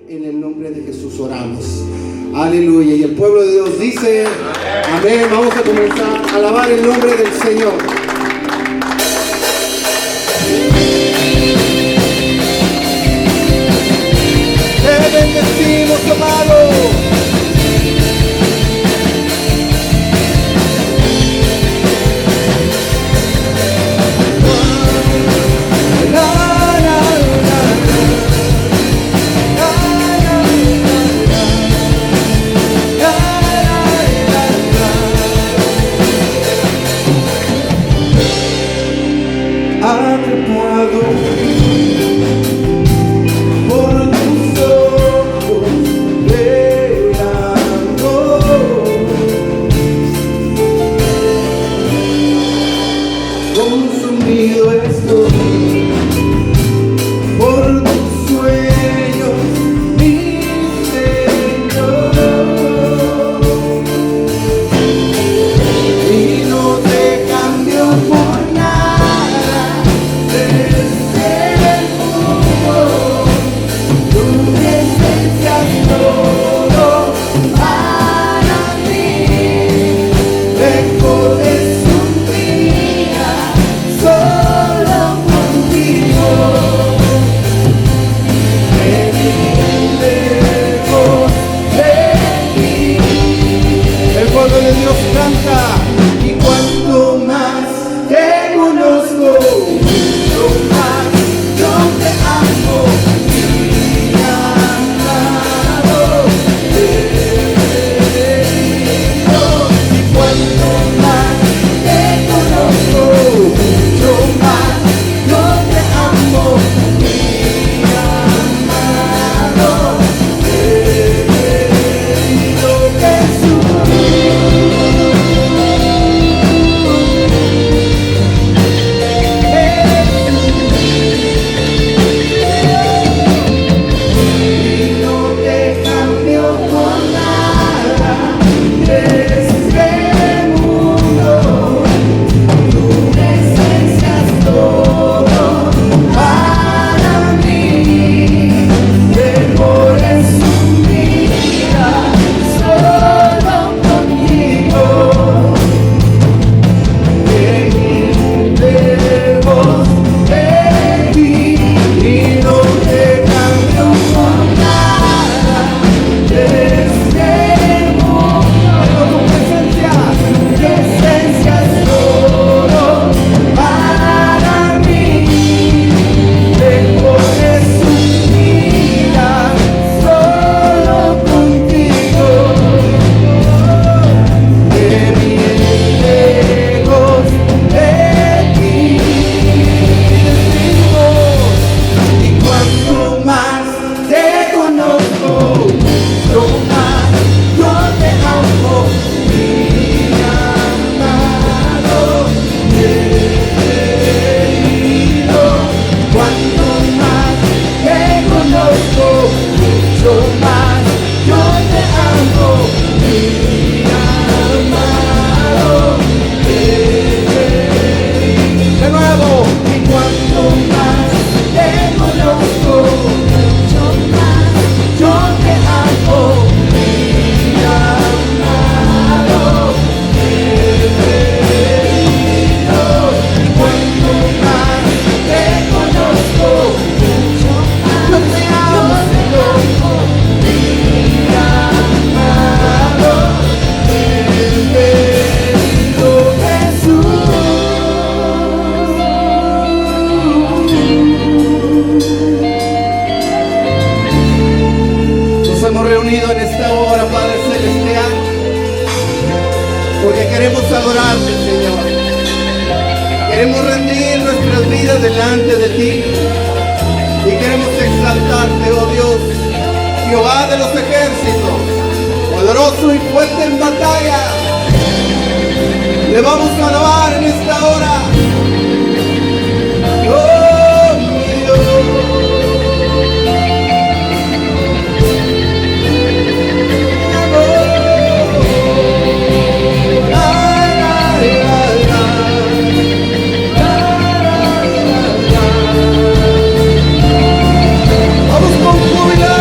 En el nombre de Jesús oramos. Aleluya. Y el pueblo de Dios dice amén. Vamos a comenzar a alabar el nombre del Señor. Te bendecimos, amado. Atrapado por tus ojos verano, consumido estoy por tus sueños, mi Señor, y no te cambio por nada. Dios canta, y cuanto más te conozco, mucho más yo te amo, mi amado querido. Y cuanto más te conozco, mucho más yo te amo, mi amado querido Jesús. Reunido en esta hora, Padre Celestial, porque queremos adorarte, Señor. Queremos rendir nuestras vidas delante de ti y queremos exaltarte, oh Dios, Jehová de los ejércitos, poderoso y fuerte en batalla. Le vamos a alabar en esta hora. Oh, mi Dios. Vamos con júbilo.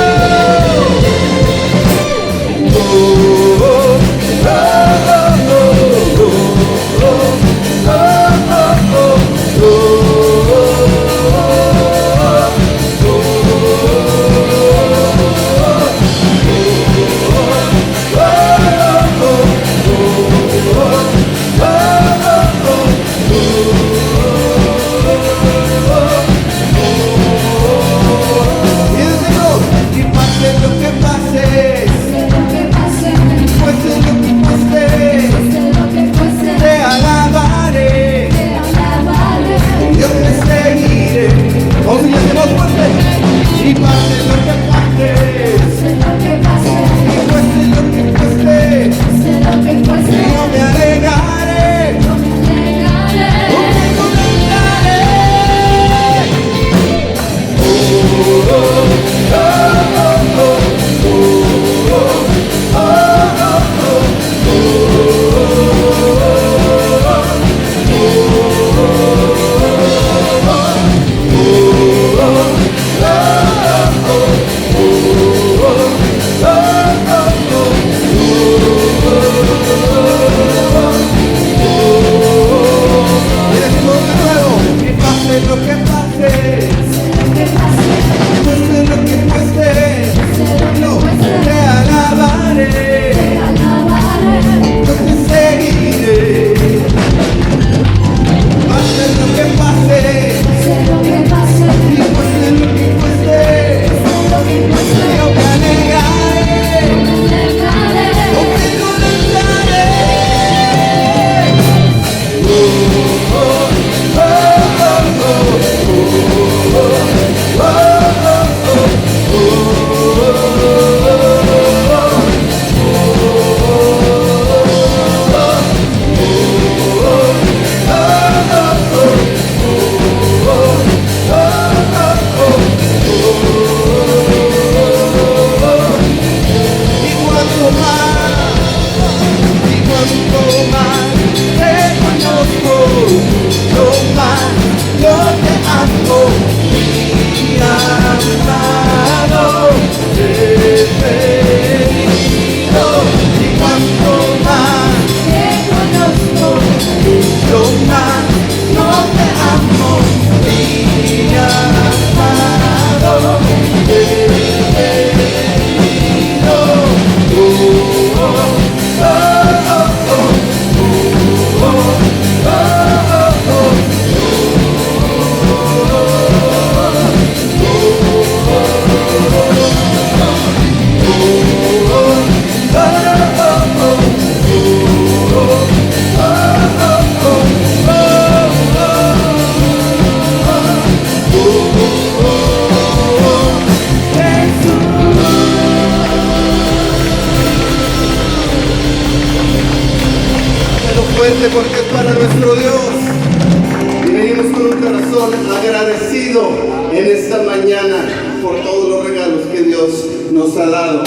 grande porque es para nuestro Dios. Y venimos con un corazón agradecido en esta mañana por todos los regalos que Dios nos ha dado.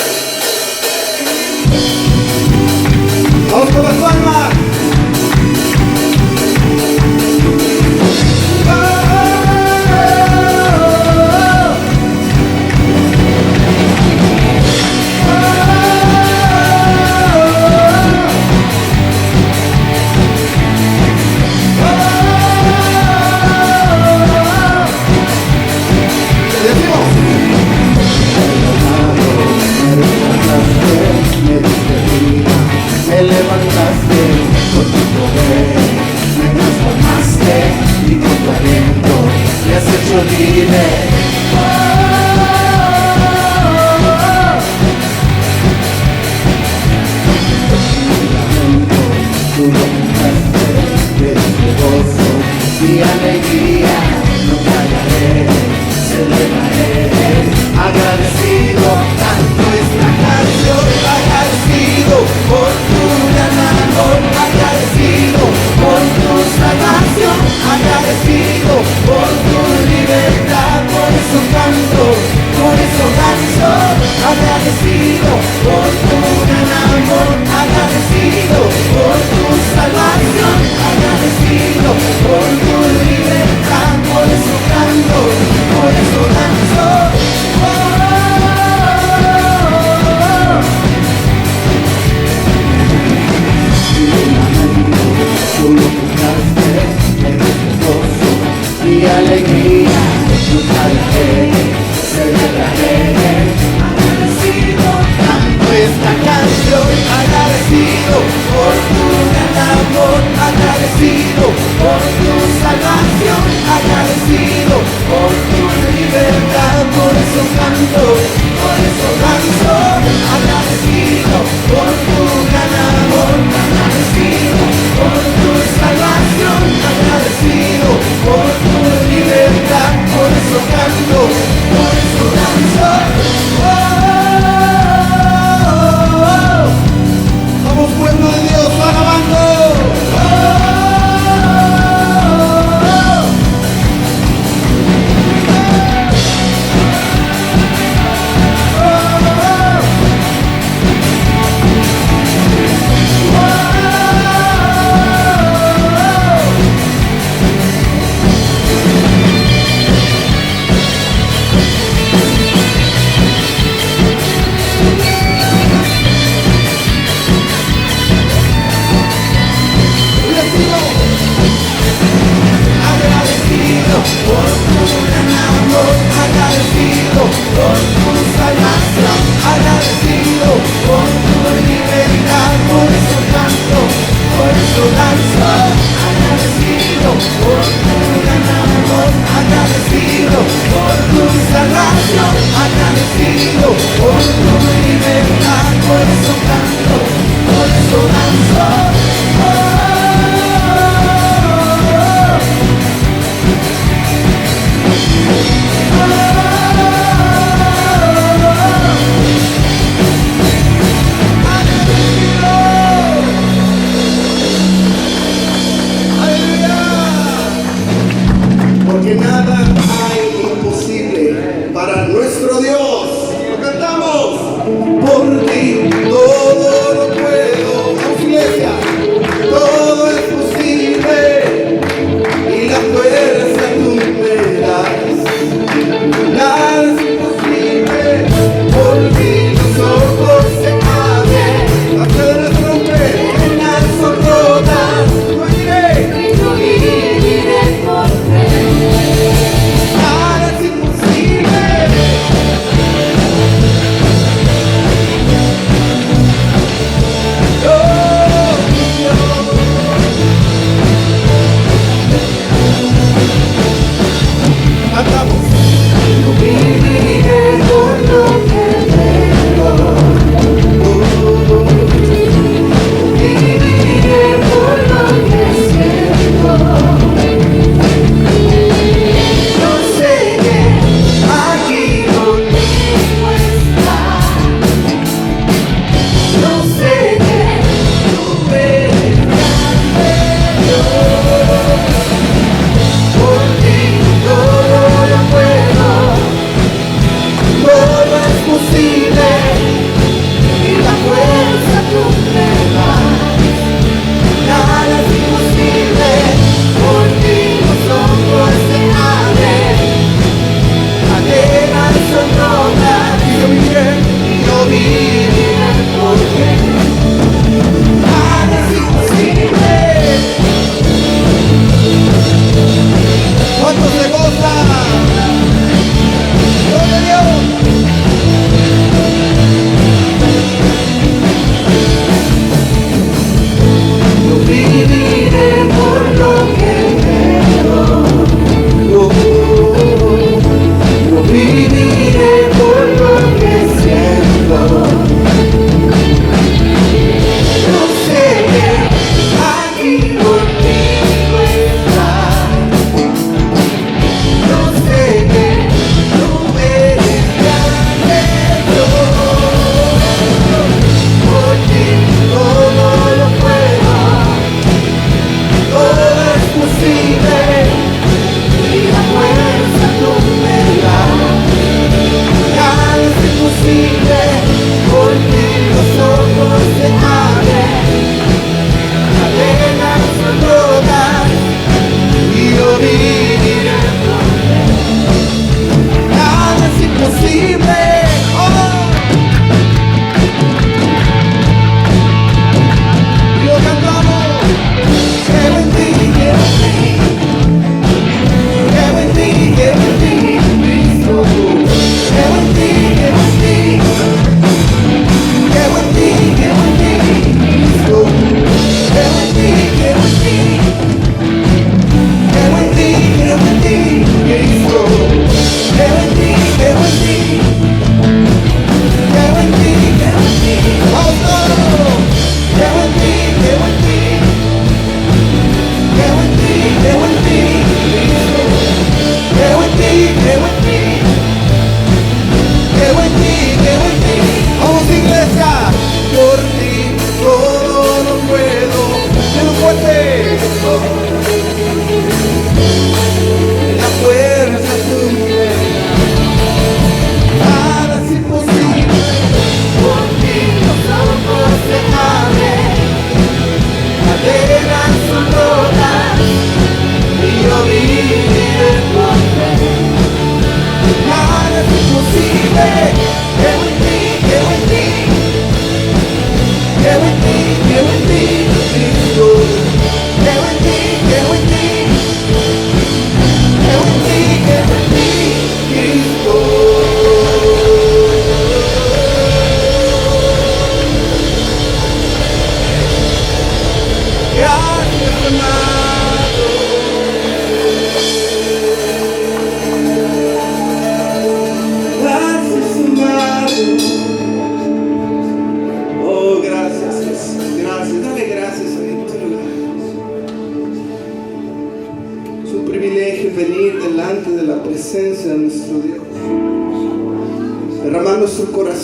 ¡Vamos con las palmas! Me levantaste.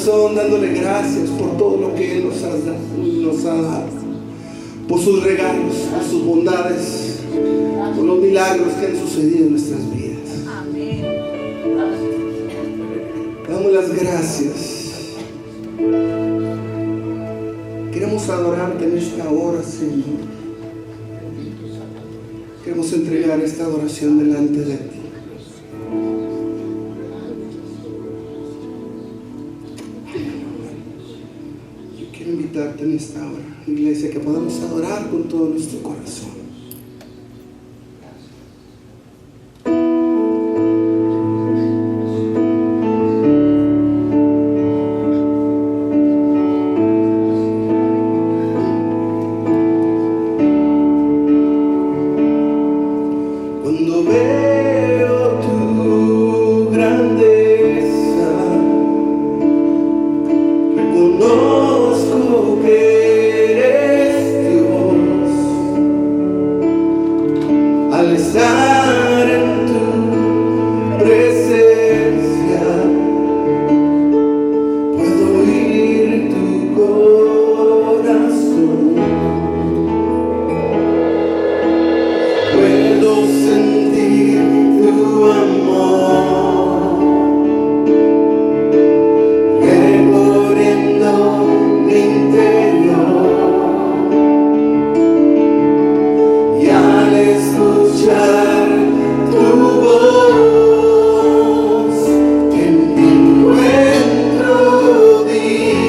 corazón dándole gracias por todo lo que Él nos ha dado, por sus regalos, por sus bondades, por los milagros que han sucedido en nuestras vidas. Amén. Damos las gracias. Queremos adorarte en esta hora, Señor. Queremos entregar esta adoración delante de ti. Yo quiero invitarte en esta hora, iglesia, que podamos adorar con todo nuestro corazón. Cuando veo tu grandeza, reconozco que eres Dios. Al estar en tu presencia, puedo oír tu corazón. Puedo sentir tu amor recorriendo mi interior, y al escuchar tu voz encuentro dirección.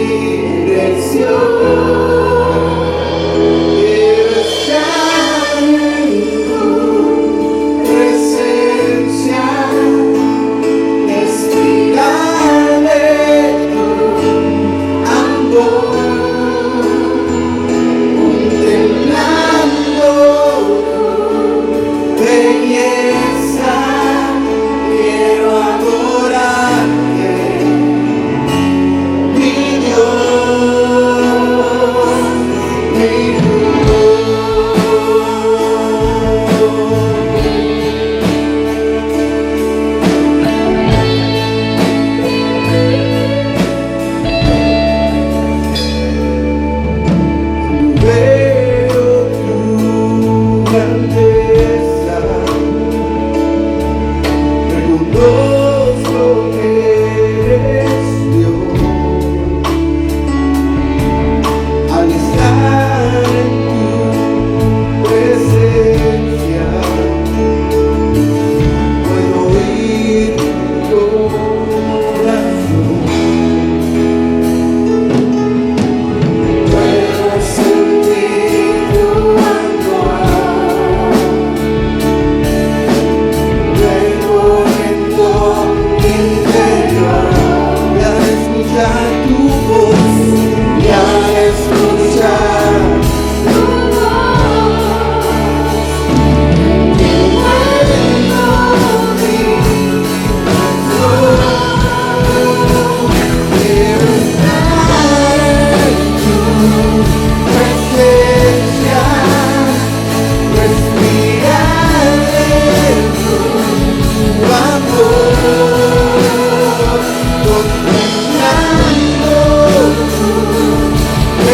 Quiero estar en tu presencia, respirar de tu amor, contemplando tu belleza. Quiero adorarte, mi Dios, mi Dios. Veo tu grandeza, reconozco que eres Dios. Al estar en tu presencia, puedo oír tu corazón. Puedo sentir tu amor recorriendo mi interior, y al escuchar tu voz, y al escuchar tu voz, encuentro dirección. Quiero estar en tu presencia, respirar de tu amor, contemplando tu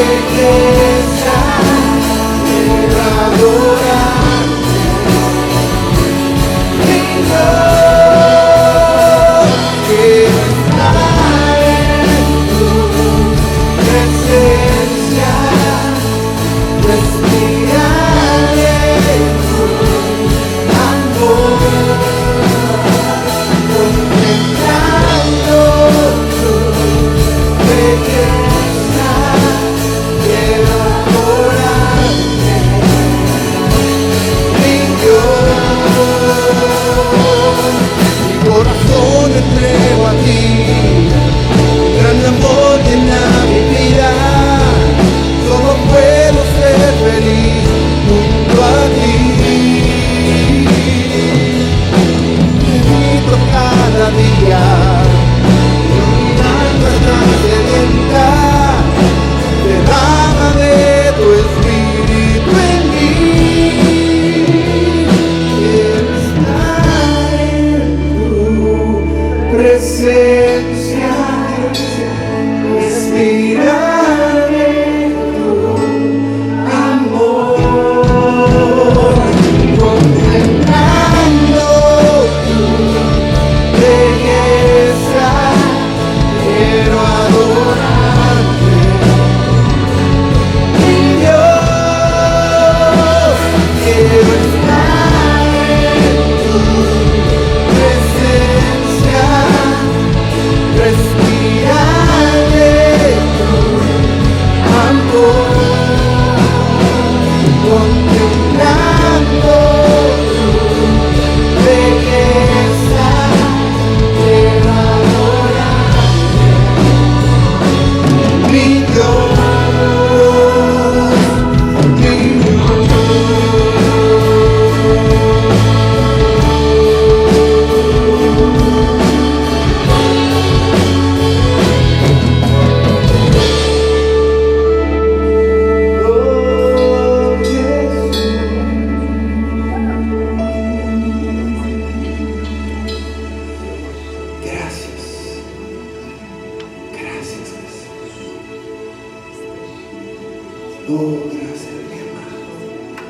Oh, gracias, mi amado.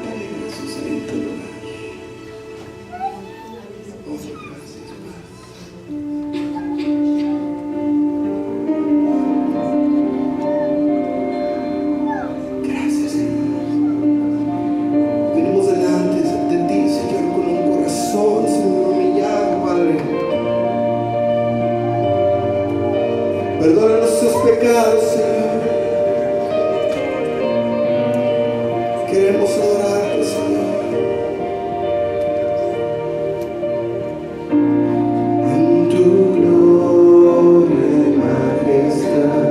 Dale gracias en tu lugar. Oh, gracias, Padre. Gracias, Señor. Venimos delante de ti, Señor, con un corazón, Señor, humillado, Padre. Perdona nuestros pecados, Señor. Queremos adorarte, Señor. En tu gloria y majestad,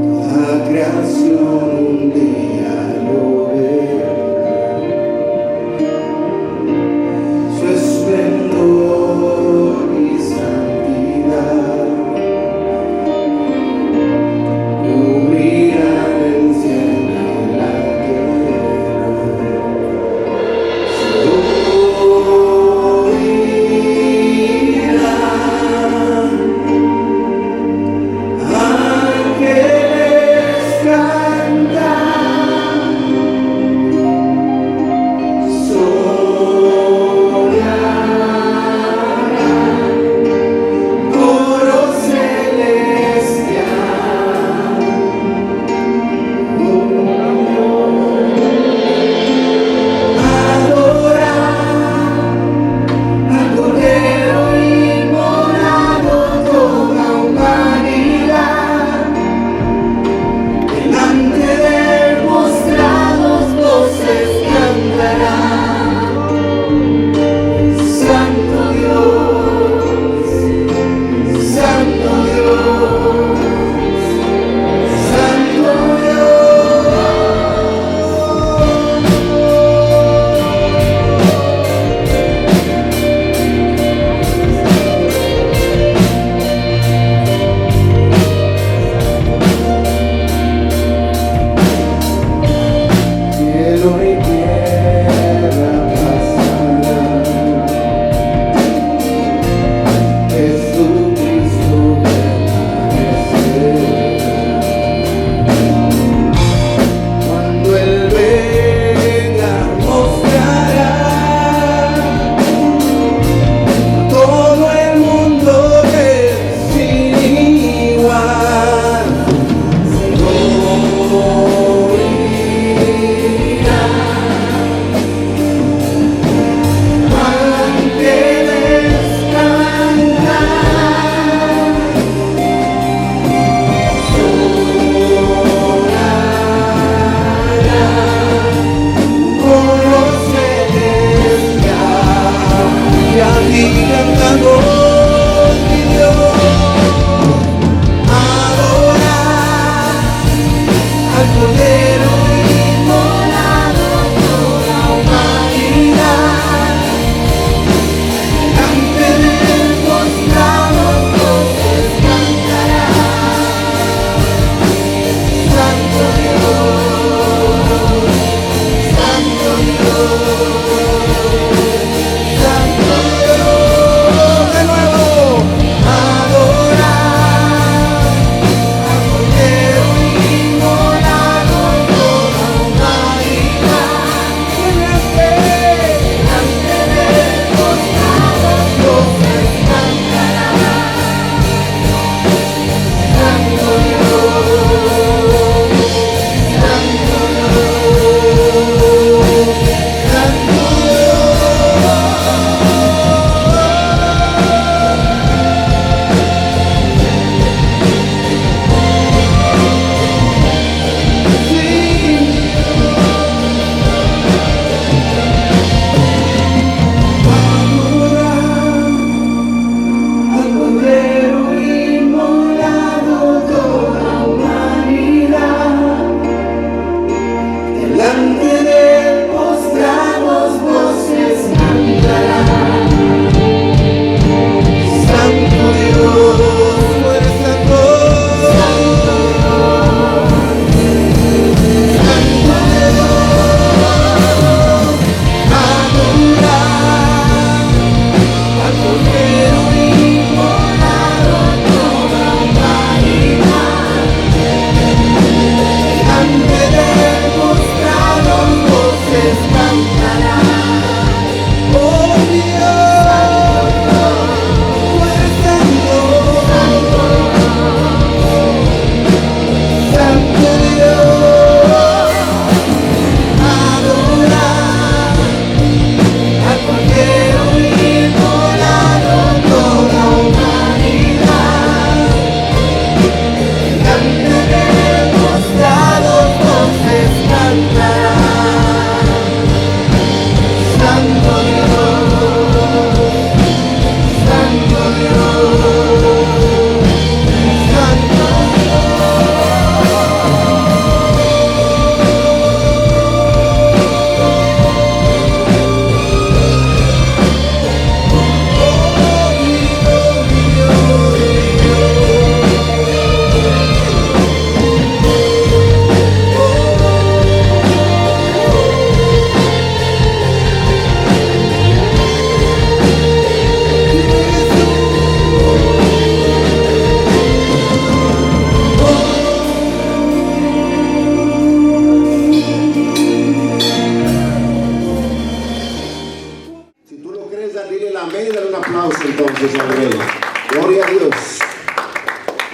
toda creación un día lo verá. Su esplendor y santidad cubrirán el cielo y la tierra. Se oirán ángeles cantar.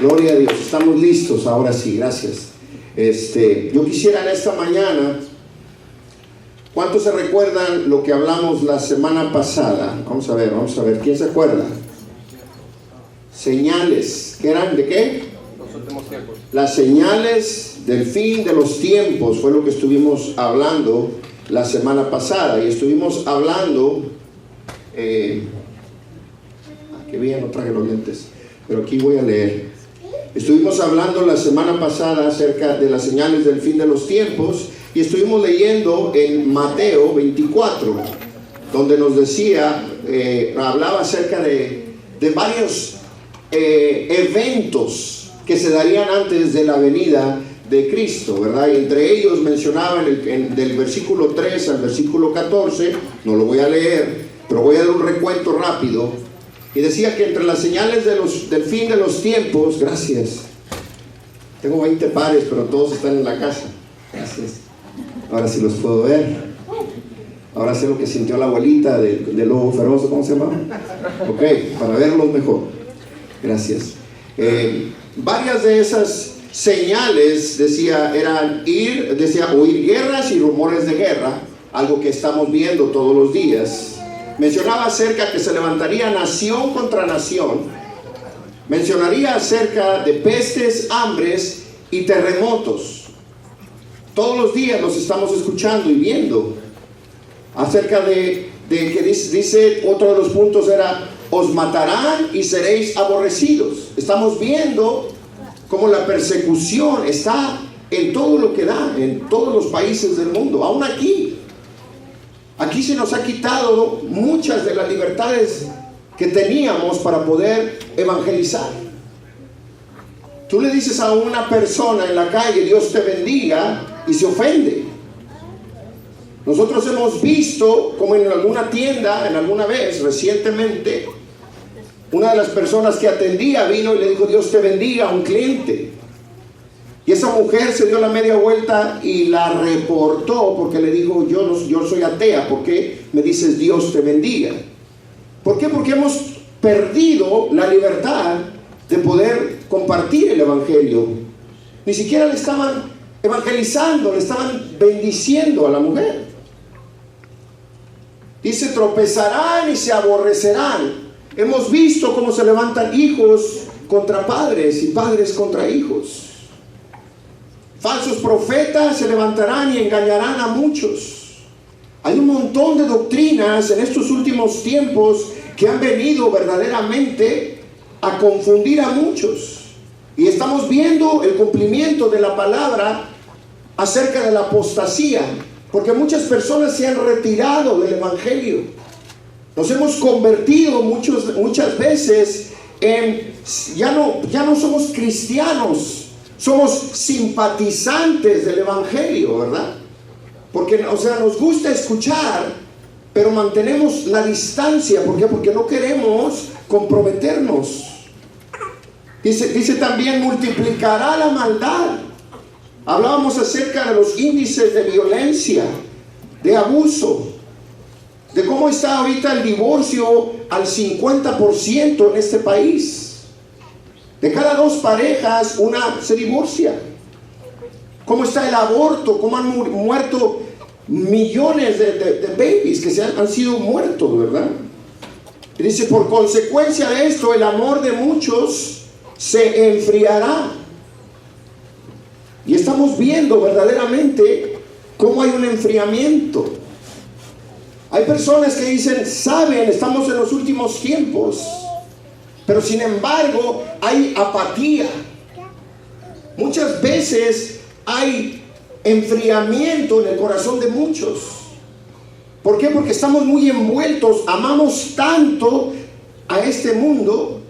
Gloria a Dios, estamos listos, ahora sí, gracias. Yo quisiera en esta mañana, ¿cuántos se recuerdan lo que hablamos la semana pasada? Vamos a ver, ¿quién se acuerda? Señales, ¿qué eran? ¿De qué? Los últimos tiempos. Las señales del fin de los tiempos fue lo que estuvimos hablando la semana pasada, y estuvimos hablando, qué bien, no traje los lentes, pero aquí voy a leer. Estuvimos hablando la semana pasada acerca de las señales del fin de los tiempos, y estuvimos leyendo en Mateo 24, donde nos decía, hablaba acerca de varios eventos que se darían antes de la venida de Cristo, ¿verdad? Y entre ellos mencionaba del versículo 3 al versículo 14, no lo voy a leer, pero voy a dar un recuento rápido. Y decía que entre las señales del fin de los tiempos, gracias, tengo 20 pares, pero todos están en la casa, gracias, ahora sí los puedo ver, ahora sé lo que sintió la abuelita del lobo feroz, ¿cómo se llama? Ok, para verlos mejor, gracias. Varias de esas señales, eran oír guerras y rumores de guerra, algo que estamos viendo todos los días. Mencionaba acerca que se levantaría nación contra nación. Mencionaría acerca de pestes, hambres y terremotos. Todos los días los estamos escuchando y viendo. Acerca de que dice, otro de los puntos era, os matarán y seréis aborrecidos. Estamos viendo cómo la persecución está en todo lo que da, en todos los países del mundo, aún aquí. Aquí se nos ha quitado muchas de las libertades que teníamos para poder evangelizar. Tú le dices a una persona en la calle, Dios te bendiga, y se ofende. Nosotros hemos visto como en alguna tienda, en alguna vez recientemente, una de las personas que atendía vino y le dijo Dios te bendiga a un cliente. Y esa mujer se dio la media vuelta y la reportó porque le dijo, yo soy atea, ¿por qué me dices Dios te bendiga? ¿Por qué? Porque hemos perdido la libertad de poder compartir el evangelio. Ni siquiera le estaban evangelizando, le estaban bendiciendo a la mujer. Dice, tropezarán y se aborrecerán. Hemos visto cómo se levantan hijos contra padres y padres contra hijos. Falsos profetas se levantarán y engañarán a muchos. Hay un montón de doctrinas en estos últimos tiempos que han venido verdaderamente a confundir a muchos. Y estamos viendo el cumplimiento de la palabra acerca de la apostasía, porque muchas personas se han retirado del evangelio. Nos hemos convertido muchas veces en, ya no somos cristianos, somos simpatizantes del evangelio, ¿verdad? Porque, nos gusta escuchar, pero mantenemos la distancia. ¿Por qué? Porque no queremos comprometernos. Dice también, multiplicará la maldad. Hablábamos acerca de los índices de violencia, de abuso, de cómo está ahorita el divorcio al 50% en este país. De cada 2 parejas, una se divorcia. ¿Cómo está el aborto? ¿Cómo han muerto millones de babies que han sido muertos, verdad? Y dice, por consecuencia de esto, el amor de muchos se enfriará. Y estamos viendo verdaderamente cómo hay un enfriamiento. Hay personas que dicen, saben, estamos en los últimos tiempos, pero sin embargo hay apatía. Muchas veces hay enfriamiento en el corazón de muchos. ¿Por qué? Porque estamos muy envueltos, amamos tanto a este mundo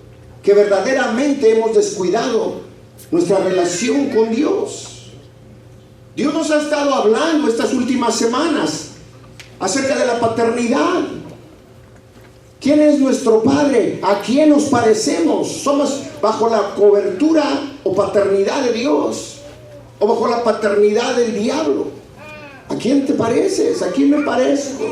que verdaderamente hemos descuidado nuestra relación con Dios. Dios nos ha estado hablando estas últimas semanas acerca de la paternidad. ¿Quién es nuestro Padre? ¿A quién nos parecemos? ¿Somos bajo la cobertura o paternidad de Dios? ¿O bajo la paternidad del diablo? ¿A quién te pareces? ¿A quién me parezco?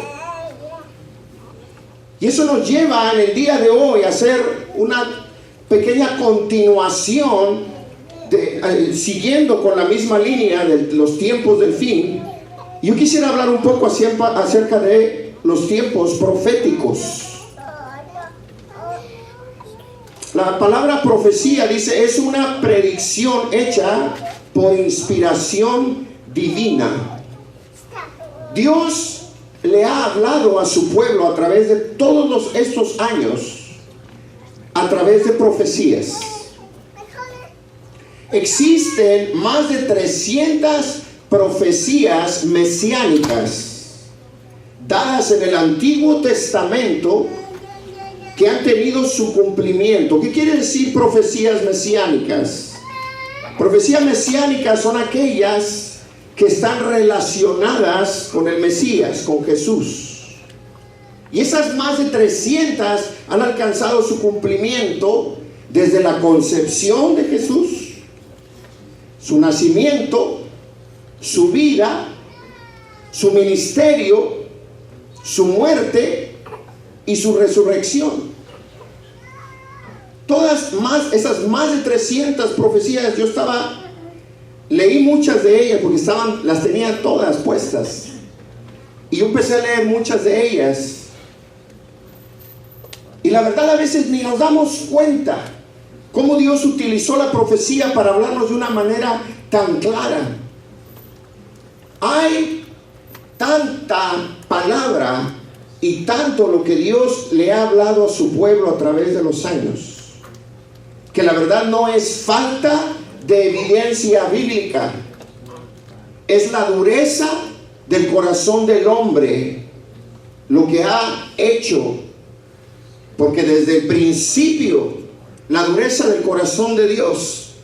Y eso nos lleva en el día de hoy a hacer una pequeña continuación, siguiendo con la misma línea de los tiempos del fin. Yo quisiera hablar un poco acerca de los tiempos proféticos. La palabra profecía dice es una predicción hecha por inspiración divina. Dios le ha hablado a su pueblo a través de todos estos años, a través de profecías. Existen más de 300 profecías mesiánicas dadas en el Antiguo Testamento que han tenido su cumplimiento. ¿Qué quiere decir profecías mesiánicas? Profecías mesiánicas son aquellas que están relacionadas con el Mesías, con Jesús. Y esas más de 300 han alcanzado su cumplimiento desde la concepción de Jesús, su nacimiento, su vida, su ministerio, su muerte y su resurrección. Esas más de 300 profecías, leí muchas de ellas porque las tenía todas puestas. Y yo empecé a leer muchas de ellas. Y la verdad, a veces ni nos damos cuenta cómo Dios utilizó la profecía para hablarnos de una manera tan clara. Hay tanta palabra y tanto lo que Dios le ha hablado a su pueblo a través de los años, que la verdad no es falta de evidencia bíblica, es la dureza del corazón del hombre lo que ha hecho, porque desde el principio la dureza del corazón de Dios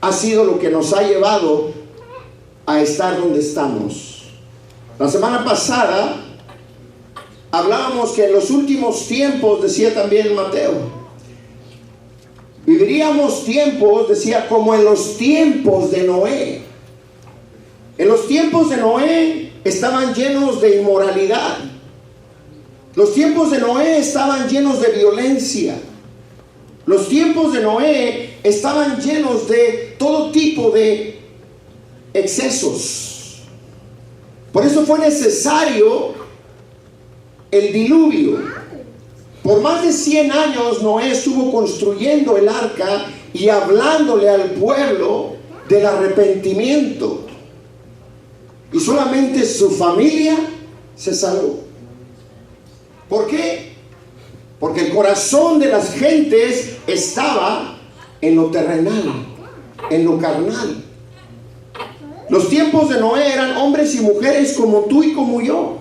ha sido lo que nos ha llevado a estar donde estamos. La semana pasada hablábamos que en los últimos tiempos, decía también Mateo, viviríamos tiempos, decía, como en los tiempos de Noé. En los tiempos de Noé estaban llenos de inmoralidad. Los tiempos de Noé estaban llenos de violencia. Los tiempos de Noé estaban llenos de todo tipo de excesos. Por eso fue necesario el diluvio. Por más de 100 años Noé estuvo construyendo el arca y hablándole al pueblo del arrepentimiento. Y solamente su familia se salvó. ¿Por qué? Porque el corazón de las gentes estaba en lo terrenal, en lo carnal. Los tiempos de Noé eran hombres y mujeres como tú y como yo.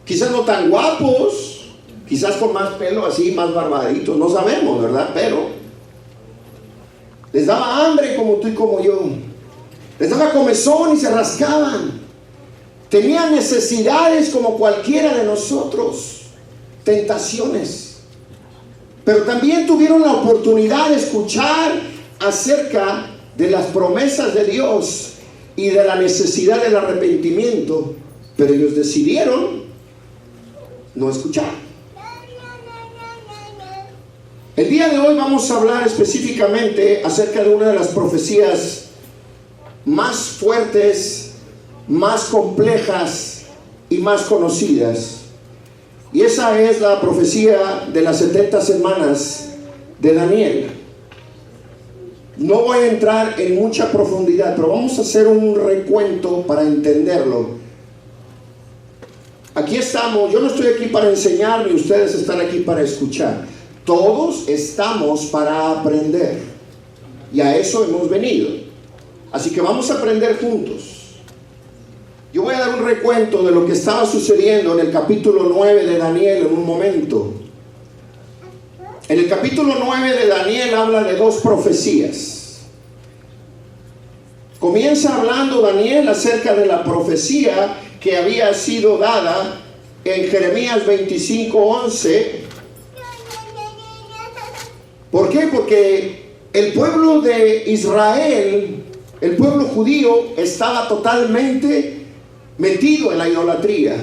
Quizás no tan guapos, quizás con más pelo así, más barbaditos, no sabemos, ¿verdad? Pero les daba hambre como tú y como yo. Les daba comezón y se rascaban. Tenían necesidades como cualquiera de nosotros, tentaciones. Pero también tuvieron la oportunidad de escuchar acerca de las promesas de Dios y de la necesidad del arrepentimiento. Pero ellos decidieron no escuchar. El día de hoy vamos a hablar específicamente acerca de una de las profecías más fuertes, más complejas y más conocidas. Y esa es la profecía de las 70 semanas de Daniel. No voy a entrar en mucha profundidad, pero vamos a hacer un recuento para entenderlo. Aquí estamos, yo no estoy aquí para enseñar ni ustedes están aquí para escuchar. Todos estamos para aprender y a eso hemos venido. Así que vamos a aprender juntos. Yo voy a dar un recuento de lo que estaba sucediendo en el capítulo 9 de Daniel en un momento. En el capítulo 9 de Daniel habla de dos profecías. Comienza hablando Daniel acerca de la profecía que había sido dada en Jeremías 25:11. ¿Por qué? Porque el pueblo de Israel, el pueblo judío, estaba totalmente metido en la idolatría.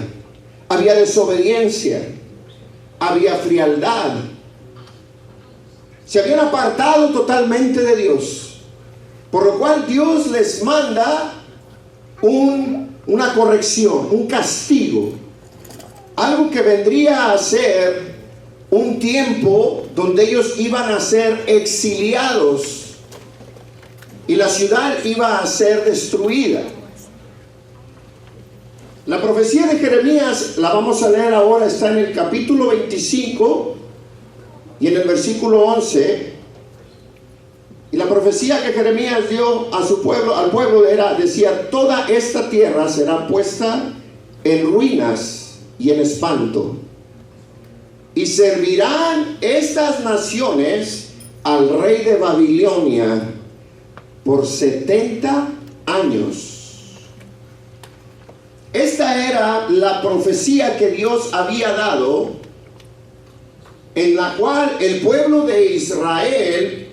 Había desobediencia, había frialdad. Se habían apartado totalmente de Dios, por lo cual Dios les manda una corrección, un castigo, algo que vendría a ser un tiempo donde ellos iban a ser exiliados y la ciudad iba a ser destruida. La profecía de Jeremías, la vamos a leer ahora, está en el capítulo 25 y en el versículo 11. Y la profecía que Jeremías dio a su pueblo, al pueblo, decía: toda esta tierra será puesta en ruinas y en espanto, y servirán estas naciones al rey de Babilonia por 70 años. Esta era la profecía que Dios había dado, en la cual el pueblo de Israel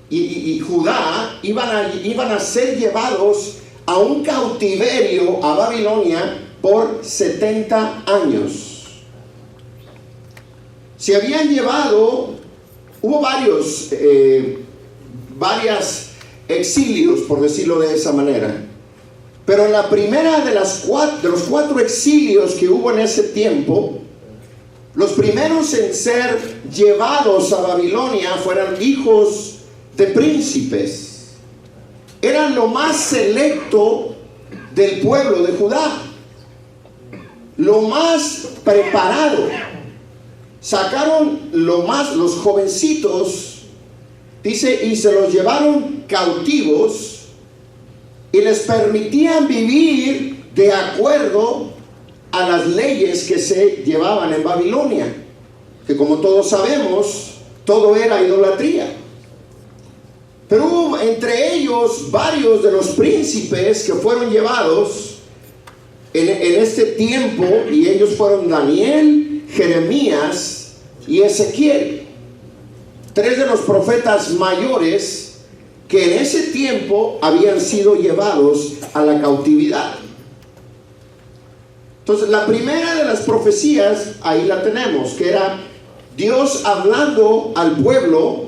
y Judá iban a ser llevados a un cautiverio a Babilonia por 70 años. Se habían llevado, hubo varios exilios, por decirlo de esa manera, pero la primera de los cuatro exilios que hubo en ese tiempo, los primeros en ser llevados a Babilonia fueron hijos de príncipes. Eran lo más selecto del pueblo de Judá, lo más preparado. Sacaron los jovencitos, dice, y se los llevaron cautivos y les permitían vivir de acuerdo a las leyes que se llevaban en Babilonia, que como todos sabemos, todo era idolatría. Pero hubo entre ellos varios de los príncipes que fueron llevados en este tiempo, y ellos fueron Daniel, Jeremías y Ezequiel, tres de los profetas mayores que en ese tiempo habían sido llevados a la cautividad. Entonces, la primera de las profecías, ahí la tenemos, que era Dios hablando al pueblo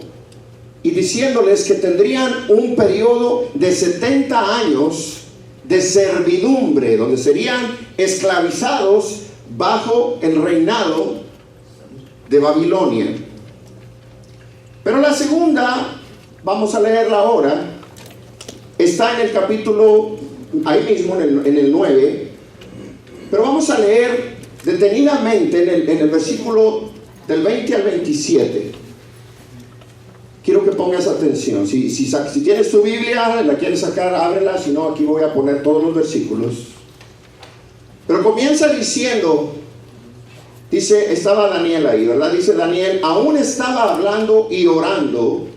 y diciéndoles que tendrían un periodo de 70 años de servidumbre, donde serían esclavizados bajo el reinado de Babilonia. Pero la segunda, vamos a leerla ahora, está en el capítulo, ahí mismo en el 9, pero vamos a leer detenidamente en el versículo del 20 al 27. Quiero que pongas atención. Si tienes tu Biblia, la quieres sacar, ábrela. Si no, aquí voy a poner todos los versículos. Pero comienza diciendo, dice, estaba Daniel ahí, ¿verdad? Dice Daniel: aún estaba hablando y orando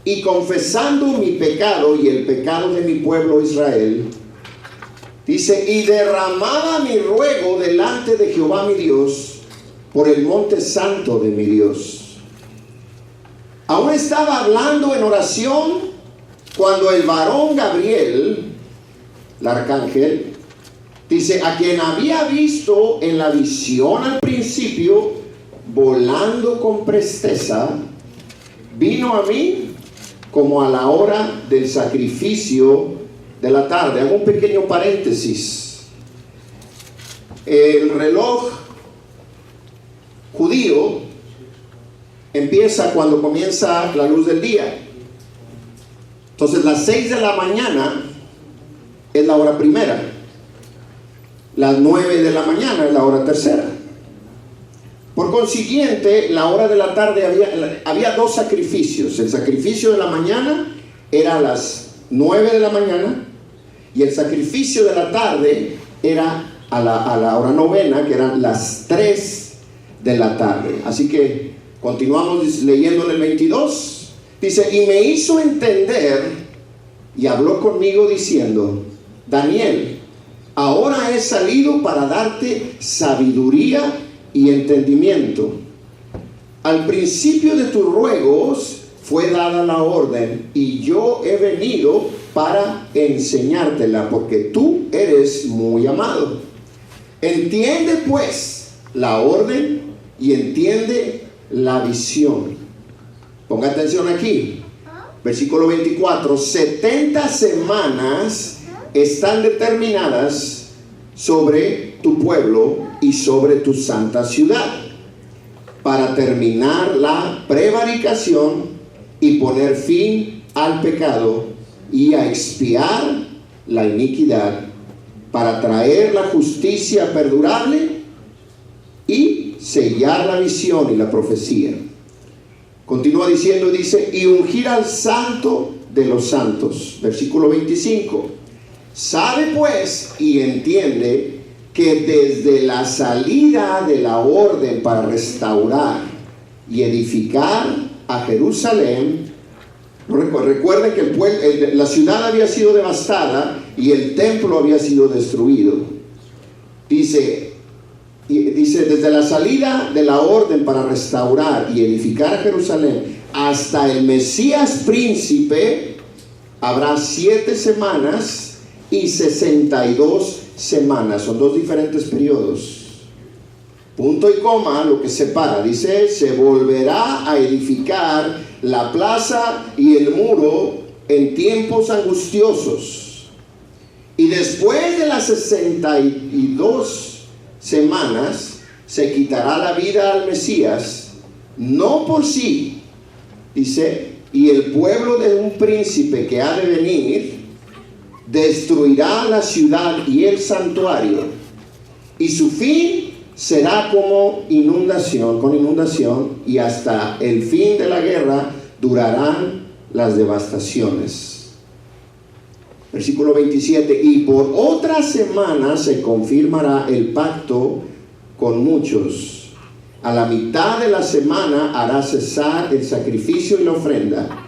y confesando mi pecado y el pecado de mi pueblo Israel. Dice: y derramaba mi ruego delante de Jehová mi Dios por el monte santo de mi Dios. Aún estaba hablando en oración cuando el varón Gabriel, el arcángel, dice, a quien había visto en la visión al principio, volando con presteza, vino a mí como a la hora del sacrificio de la tarde. Hago un pequeño paréntesis. El reloj judío empieza cuando comienza la luz del día. Entonces, las 6 de la mañana es la hora primera, las 9 de la mañana es la hora tercera. Por consiguiente, la hora de la tarde había dos sacrificios. El sacrificio de la mañana era a las 9 de la mañana, y el sacrificio de la tarde era a la hora novena, que eran las 3 de la tarde. Así que continuamos leyendo en el 22. Dice: y me hizo entender y habló conmigo diciendo: Daniel, ahora he salido para darte sabiduría y entendimiento. Al principio de tus ruegos fue dada la orden, y yo he venido para enseñártela, porque tú eres muy amado. Entiende pues la orden y entiende la visión. Ponga atención aquí. Versículo 24. 70 semanas están determinadas sobre tu pueblo y sobre tu santa ciudad, para terminar la prevaricación y poner fin al pecado y a expiar la iniquidad, para traer la justicia perdurable y sellar la visión y la profecía. Continúa diciendo, dice, y ungir al santo de los santos. Versículo 25. Sabe pues y entiende que desde la salida de la orden para restaurar y edificar a Jerusalén, recuerden que la ciudad había sido devastada y el templo había sido destruido. Dice, desde la salida de la orden para restaurar y edificar a Jerusalén hasta el Mesías príncipe, habrá 7 semanas y 62 semanas. Son 2 diferentes periodos. Punto y coma, lo que separa. Dice, se volverá a edificar la plaza y el muro en tiempos angustiosos. Y después de las 62 semanas, se quitará la vida al Mesías, no por sí, dice, y el pueblo de un príncipe que ha de venir destruirá la ciudad y el santuario, y su fin será como inundación, con inundación, y hasta el fin de la guerra durarán las devastaciones. Versículo 27, y por otra semana se confirmará el pacto con muchos. A la mitad de la semana hará cesar el sacrificio y la ofrenda.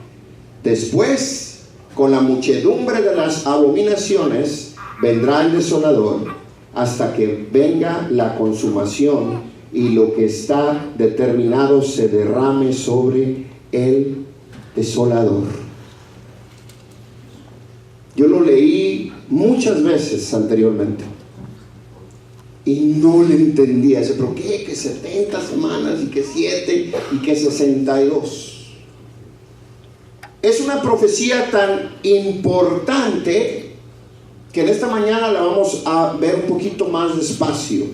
Después, con la muchedumbre de las abominaciones, vendrá el desolador, hasta que venga la consumación y lo que está determinado se derrame sobre el desolador. Yo lo leí muchas veces anteriormente y no le entendía eso. ¿Pero qué? Que 70 semanas y que 7 y que 62. Es una profecía tan importante que en esta mañana la vamos a ver un poquito más despacio.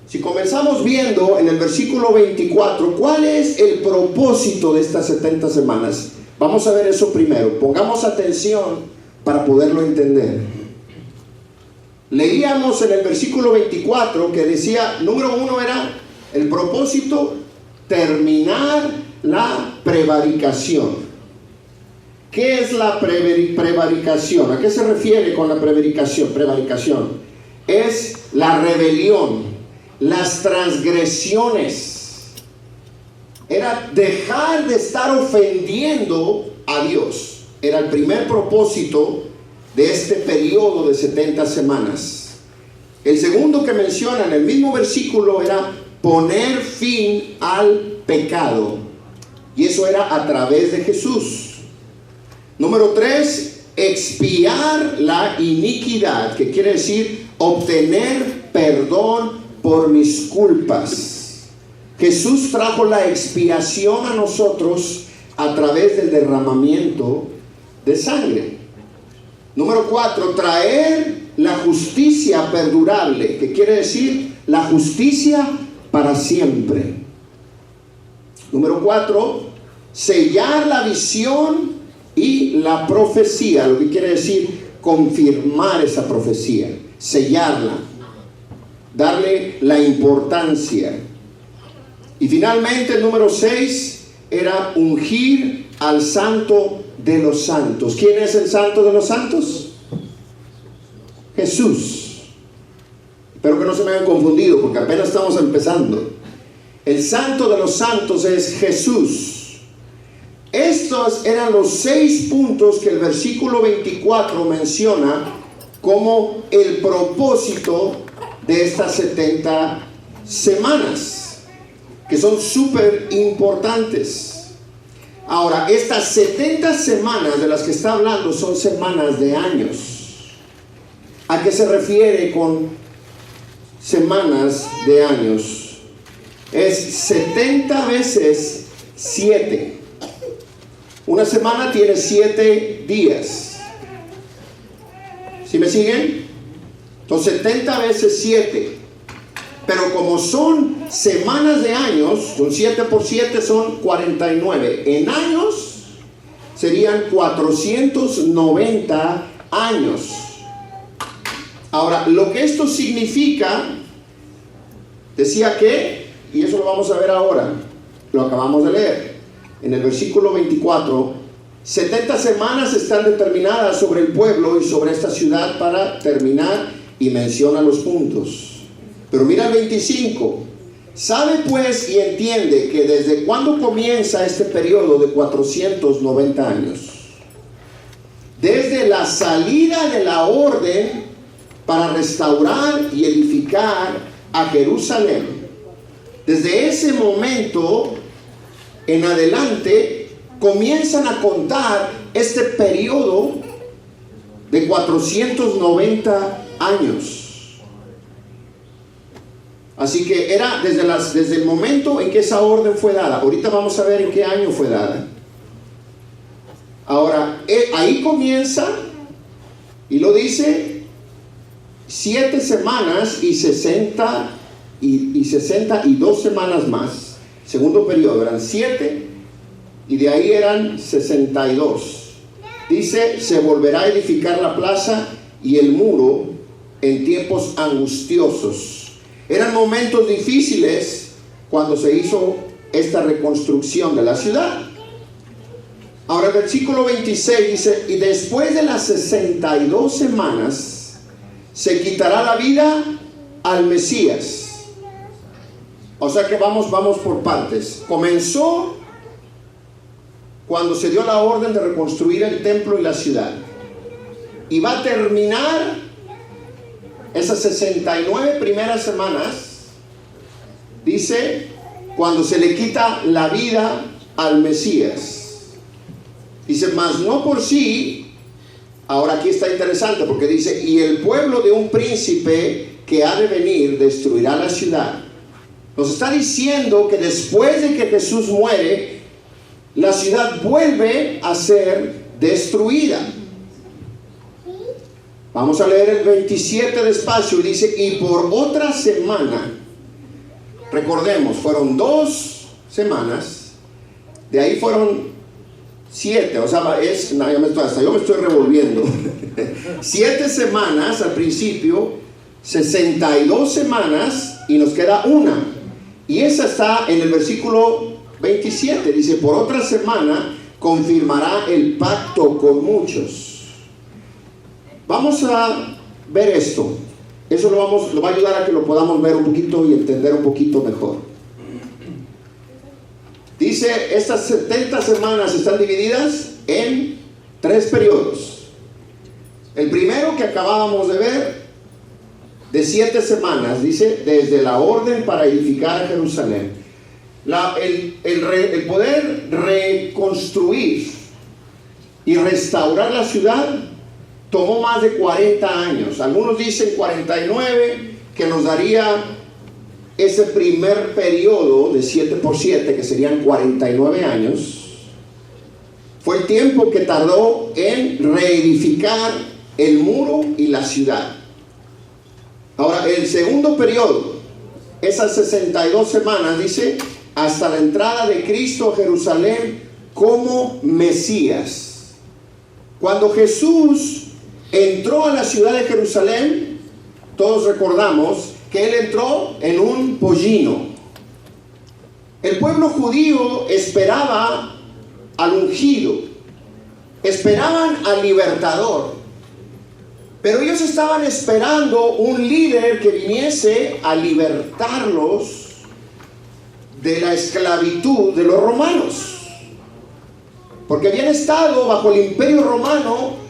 Si comenzamos viendo en el versículo 24, ¿cuál es el propósito de estas 70 semanas? Vamos a ver eso primero. Pongamos atención para poderlo entender. Leíamos en el versículo 24 que decía, número 1 era el propósito, terminar la prevaricación. ¿Qué es la prevaricación? ¿A qué se refiere con la prevaricación? Prevaricación es la rebelión, las transgresiones. Era dejar de estar ofendiendo a Dios. Era el primer propósito de este periodo de 70 semanas. El segundo que menciona en el mismo versículo era poner fin al pecado. Y eso era a través de Jesús. Número 3, expiar la iniquidad, que quiere decir obtener perdón por mis culpas. Jesús trajo la expiación a nosotros a través del derramamiento de sangre. Número 4, traer la justicia perdurable, que quiere decir la justicia para siempre. Número 4, sellar la visión y la profecía, lo que quiere decir confirmar esa profecía, sellarla, darle la importancia. Y finalmente el número 6 era ungir al santo de los santos. ¿Quién es el santo de los santos? Jesús. Espero que no se me hayan confundido porque apenas estamos empezando. El santo de los santos es Jesús. Estos eran los 6 puntos que el versículo 24 menciona como el propósito de estas 70 semanas, que son súper importantes. Ahora, estas 70 semanas de las que está hablando son semanas de años. ¿A qué se refiere con semanas de años? Es 70 veces 7. Una semana tiene 7 días. ¿Sí me siguen? Entonces 70 veces 7. Pero como son semanas de años, son 7 por 7 son 49. En años serían 490 años. Ahora, lo que esto significa, decía que, y eso lo vamos a ver ahora, lo acabamos de leer, en el versículo 24, 70 semanas están determinadas sobre el pueblo y sobre esta ciudad para terminar, y menciona los puntos. Pero mira el 25, sabe pues y entiende que desde cuándo comienza este periodo de 490 años. Desde la salida de la orden para restaurar y edificar a Jerusalén. Desde ese momento en adelante comienzan a contar este periodo de 490 años. Así que era desde el momento en que esa orden fue dada. Ahorita vamos a ver en qué año fue dada. Ahora, ahí comienza, y lo dice, 7 semanas y 62 semanas más. Segundo periodo eran 7 y de ahí eran 62. Dice, se volverá a edificar la plaza y el muro en tiempos angustiosos. Eran momentos difíciles cuando se hizo esta reconstrucción de la ciudad. Ahora el versículo 26 dice, y después de las 62 semanas se quitará la vida al Mesías. O sea que vamos por partes. Comenzó cuando se dio la orden de reconstruir el templo y la ciudad. Y va a terminar esas 69 primeras semanas, dice, cuando se le quita la vida al Mesías. Dice, mas no por sí. Ahora aquí está interesante porque dice, y el pueblo de un príncipe que ha de venir destruirá la ciudad. Nos está diciendo que después de que Jesús muere, la ciudad vuelve a ser destruida. Vamos a leer el 27 despacio y dice, y por otra semana, recordemos, fueron 2 semanas, de ahí fueron 7, o sea, hasta yo me estoy revolviendo. 7 semanas al principio, 62 semanas y nos queda una. Y esa está en el versículo 27, dice, por otra semana confirmará el pacto con muchos. Vamos a ver esto. Eso lo va a ayudar a que lo podamos ver un poquito y entender un poquito mejor. Dice, estas 70 semanas están divididas en 3 periodos. El primero que acabábamos de ver, de 7 semanas, dice, desde la orden para edificar a Jerusalén. El poder reconstruir y restaurar la ciudad tomó más de 40 años. Algunos dicen 49, que nos daría ese primer periodo de 7 por 7, que serían 49 años. Fue el tiempo que tardó en reedificar el muro y la ciudad. Ahora, el segundo periodo, esas 62 semanas, dice, hasta la entrada de Cristo a Jerusalén como Mesías. Cuando Jesús entró a la ciudad de Jerusalén, todos recordamos que Él entró en un pollino. El pueblo judío esperaba al ungido, esperaban al libertador, pero ellos estaban esperando un líder que viniese a libertarlos de la esclavitud de los romanos, porque habían estado bajo el imperio romano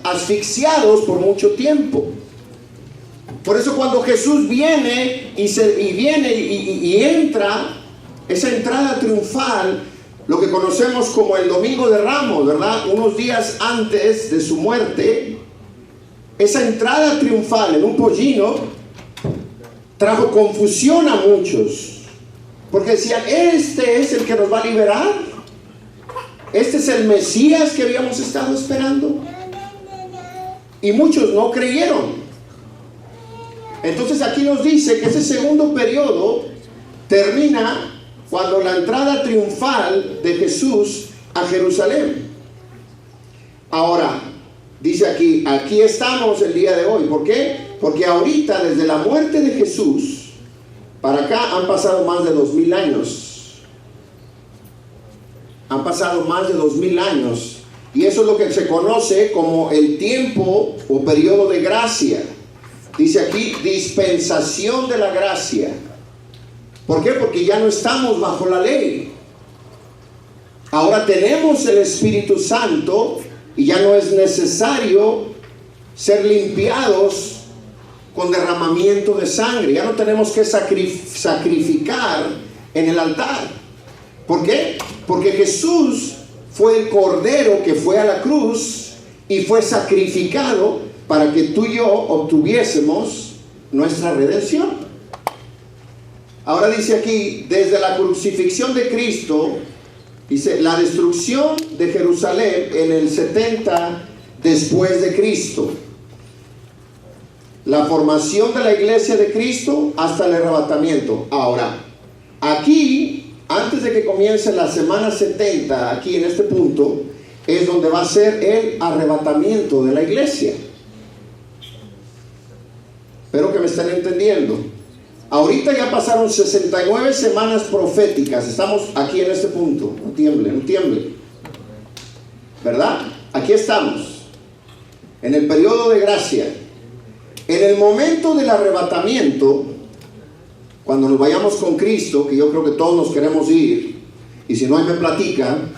asfixiados por mucho tiempo. Por eso cuando Jesús viene y entra, esa entrada triunfal, lo que conocemos como el Domingo de Ramos, ¿verdad? Unos días antes de su muerte, esa entrada triunfal en un pollino trajo confusión a muchos, porque decían, este es el que nos va a liberar, este es el Mesías que habíamos estado esperando. Y muchos no creyeron. Entonces aquí nos dice que ese segundo periodo termina cuando la entrada triunfal de Jesús a Jerusalén. Ahora, dice aquí estamos el día de hoy. ¿Por qué? Porque ahorita, desde la muerte de Jesús para acá, han pasado más de 2000 años. Han pasado más de 2000 años. Y eso es lo que se conoce como el tiempo o periodo de gracia. Dice aquí, dispensación de la gracia. ¿Por qué? Porque ya no estamos bajo la ley. Ahora tenemos el Espíritu Santo y ya no es necesario ser limpiados con derramamiento de sangre. Ya no tenemos que sacrificar en el altar. ¿Por qué? Porque Jesús fue el Cordero que fue a la cruz y fue sacrificado para que tú y yo obtuviésemos nuestra redención. Ahora dice aquí, desde la crucifixión de Cristo, dice, la destrucción de Jerusalén en el 70 después de Cristo, la formación de la iglesia de Cristo hasta el arrebatamiento. Ahora, aquí, antes de que comience la semana 70, aquí en este punto, es donde va a ser el arrebatamiento de la iglesia. Espero que me estén entendiendo. Ahorita ya pasaron 69 semanas proféticas. Estamos aquí en este punto. No tiemble, no tiemble. ¿Verdad? Aquí estamos. En el periodo de gracia. En el momento del arrebatamiento, cuando nos vayamos con Cristo, que yo creo que todos nos queremos ir, y si no, ahí me platican,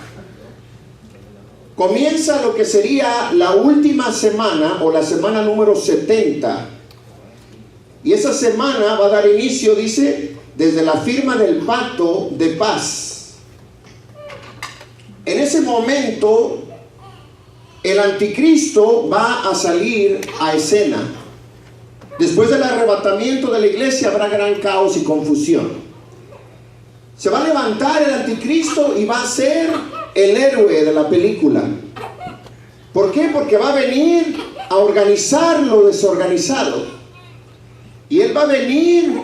comienza lo que sería la última semana o la semana número 70. Y esa semana va a dar inicio, dice, desde la firma del pacto de paz. En ese momento, el anticristo va a salir a escena. Después del arrebatamiento de la iglesia habrá gran caos y confusión. Se va a levantar el anticristo y va a ser el héroe de la película. ¿Por qué? Porque va a venir a organizar lo desorganizado. Y él va a venir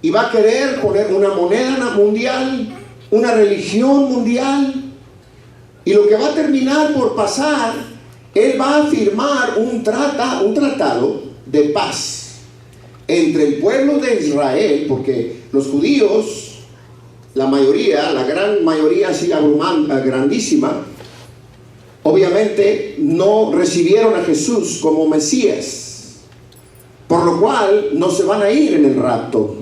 y va a querer poner una moneda mundial, una religión mundial. Y lo que va a terminar por pasar, él va a firmar un tratado de paz entre el pueblo de Israel, porque los judíos, la mayoría, la gran mayoría así grandísima, obviamente no recibieron a Jesús como Mesías. Por lo cual no se van a ir en el rapto.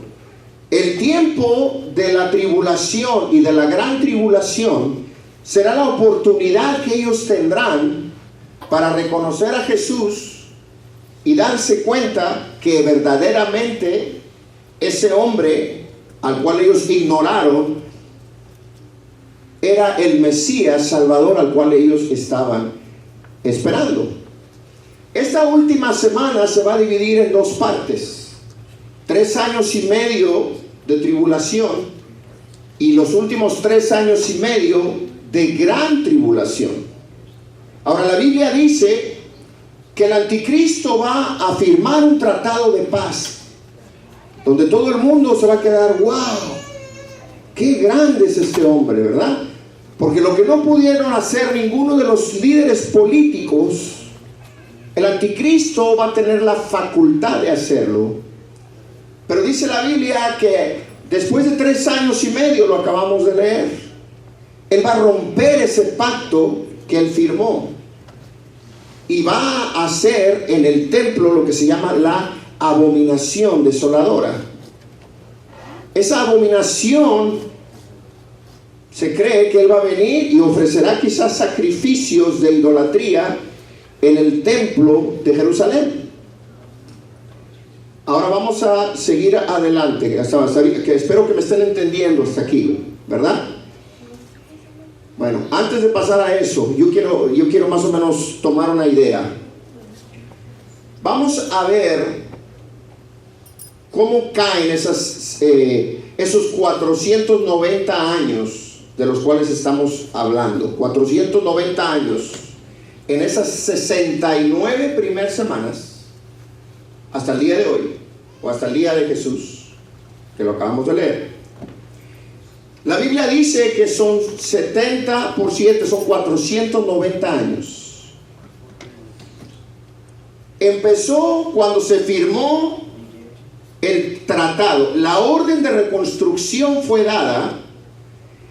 El tiempo de la tribulación y de la gran tribulación será la oportunidad que ellos tendrán para reconocer a Jesús y darse cuenta que verdaderamente ese hombre al cual ellos ignoraron era el Mesías Salvador al cual ellos estaban esperando. Esta última semana se va a dividir en dos partes. 3 años y medio de tribulación y los últimos 3 años y medio de gran tribulación. Ahora la Biblia dice que el anticristo va a firmar un tratado de paz donde todo el mundo se va a quedar, wow, qué grande es este hombre, ¿verdad? Porque lo que no pudieron hacer ninguno de los líderes políticos, el anticristo va a tener la facultad de hacerlo. Pero dice la Biblia que después de 3 años y medio, lo acabamos de leer, él va a romper ese pacto que él firmó y va a hacer en el templo lo que se llama la abominación desoladora. Esa abominación, se cree que él va a venir y ofrecerá quizás sacrificios de idolatría en el templo de Jerusalén. Ahora vamos a seguir adelante, que espero que me estén entendiendo hasta aquí, ¿verdad? Bueno, antes de pasar a eso, yo quiero más o menos tomar una idea. Vamos a ver cómo caen esos 490 años de los cuales estamos hablando, 490 años, en esas 69 primeras semanas, hasta el día de hoy, o hasta el día de Jesús, que lo acabamos de leer. La Biblia dice que son 70 por 7, son 490 años. Empezó cuando se firmó el tratado. La orden de reconstrucción fue dada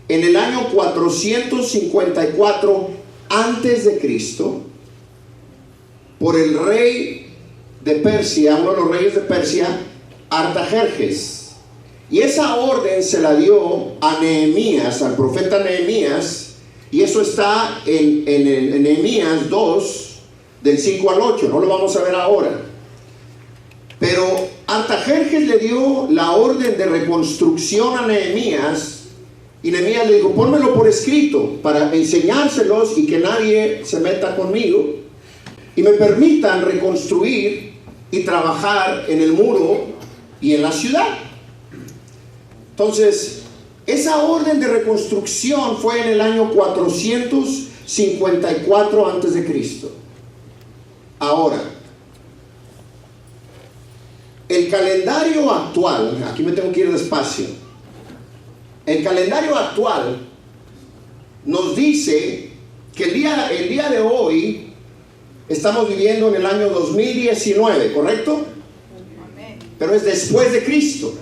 en el año 454 antes de Cristo por el rey de Persia, uno de los reyes de Persia, Artajerjes. Y esa orden se la dio a Nehemías, al profeta Nehemías, y eso está en Nehemías 2, del 5 al 8, no lo vamos a ver ahora. Pero Artajerjes le dio la orden de reconstrucción a Nehemías, y Nehemías le dijo: pónmelo por escrito para enseñárselos y que nadie se meta conmigo y me permitan reconstruir y trabajar en el muro y en la ciudad. Entonces, esa orden de reconstrucción fue en el año 454 antes de Cristo. Ahora, el calendario actual, aquí me tengo que ir despacio. El calendario actual nos dice que el día de hoy estamos viviendo en el año 2019, ¿correcto? Pero es después de Cristo.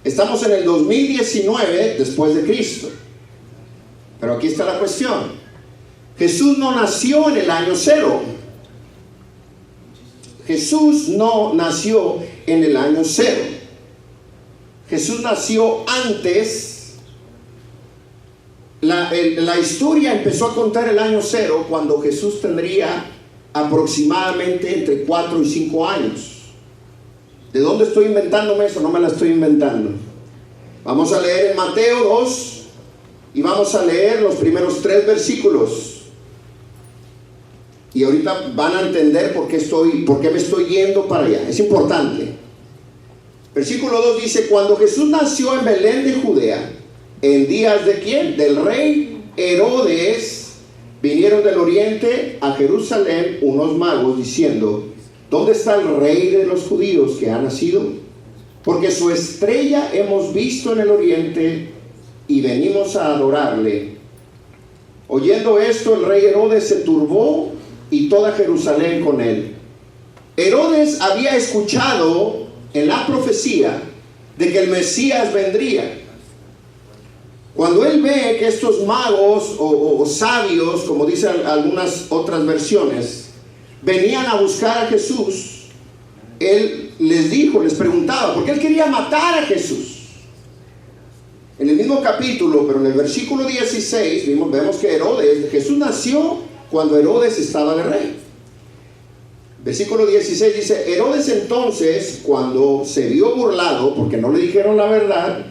Estamos en el 2019 después de Cristo. Pero aquí está la cuestión. Jesús no nació en el año 0. Jesús no nació en el año 0. Jesús nació antes. La historia empezó a contar el año 0 cuando Jesús tendría aproximadamente entre 4 y 5 años. ¿De dónde estoy inventándome eso? No me la estoy inventando. Vamos a leer en Mateo 2 y vamos a leer los primeros 3 versículos. Y ahorita van a entender por qué me estoy yendo para allá. Es importante. Versículo 2 dice: cuando Jesús nació en Belén de Judea, en días de ¿quién? Del rey Herodes, vinieron del oriente a Jerusalén unos magos diciendo: ¿dónde está el rey de los judíos que ha nacido? Porque su estrella hemos visto en el oriente y venimos a adorarle. Oyendo esto, el rey Herodes se turbó y toda Jerusalén con él. Herodes había escuchado en la profecía de que el Mesías vendría. Cuando él ve que estos magos o sabios, como dicen algunas otras versiones, venían a buscar a Jesús, él les preguntaba, porque él quería matar a Jesús. En el mismo capítulo, pero en el versículo 16, vemos que Jesús nació cuando Herodes estaba de rey. Versículo 16 dice: Herodes entonces, cuando se vio burlado, porque no le dijeron la verdad,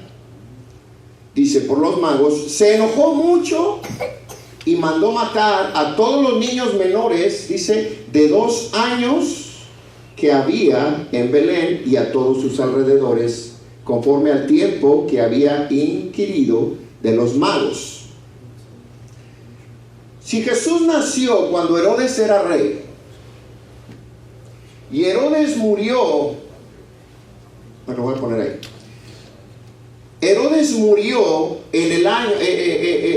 dice, por los magos, se enojó mucho y mandó matar a todos los niños menores, dice, de 2 años que había en Belén y a todos sus alrededores, conforme al tiempo que había inquirido de los magos. Si Jesús nació cuando Herodes era rey y Herodes murió, bueno, voy a poner ahí. Herodes murió en el año,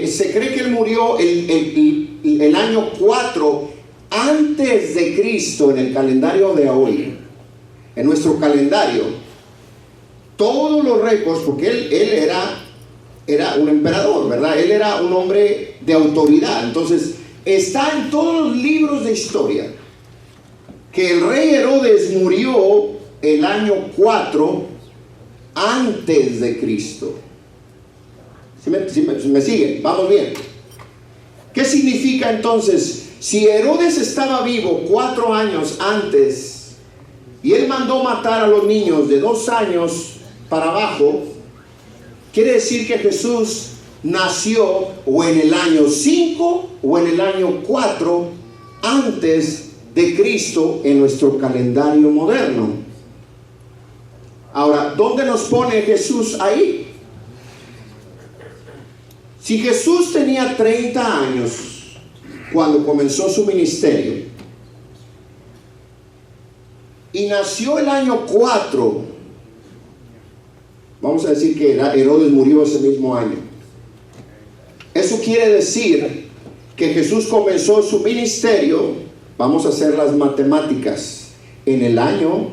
se cree que él murió el año 4 antes de Cristo en el calendario de hoy, en nuestro calendario. Todos los récords, porque él era un emperador, ¿verdad? Él era un hombre de autoridad. Entonces, está en todos los libros de historia que el rey Herodes murió el año 4 antes de Cristo. ¿Sí me siguen? Vamos bien. ¿Qué significa entonces? Si Herodes estaba vivo 4 años antes y él mandó matar a los niños de 2 años para abajo, quiere decir que Jesús nació o en el año 5 o en el año 4 antes de Cristo en nuestro calendario moderno. Ahora, ¿dónde nos pone Jesús ahí? Si Jesús tenía 30 años cuando comenzó su ministerio y nació el año 4, vamos a decir que Herodes murió ese mismo año. Eso quiere decir que Jesús comenzó su ministerio, vamos a hacer las matemáticas, en el año,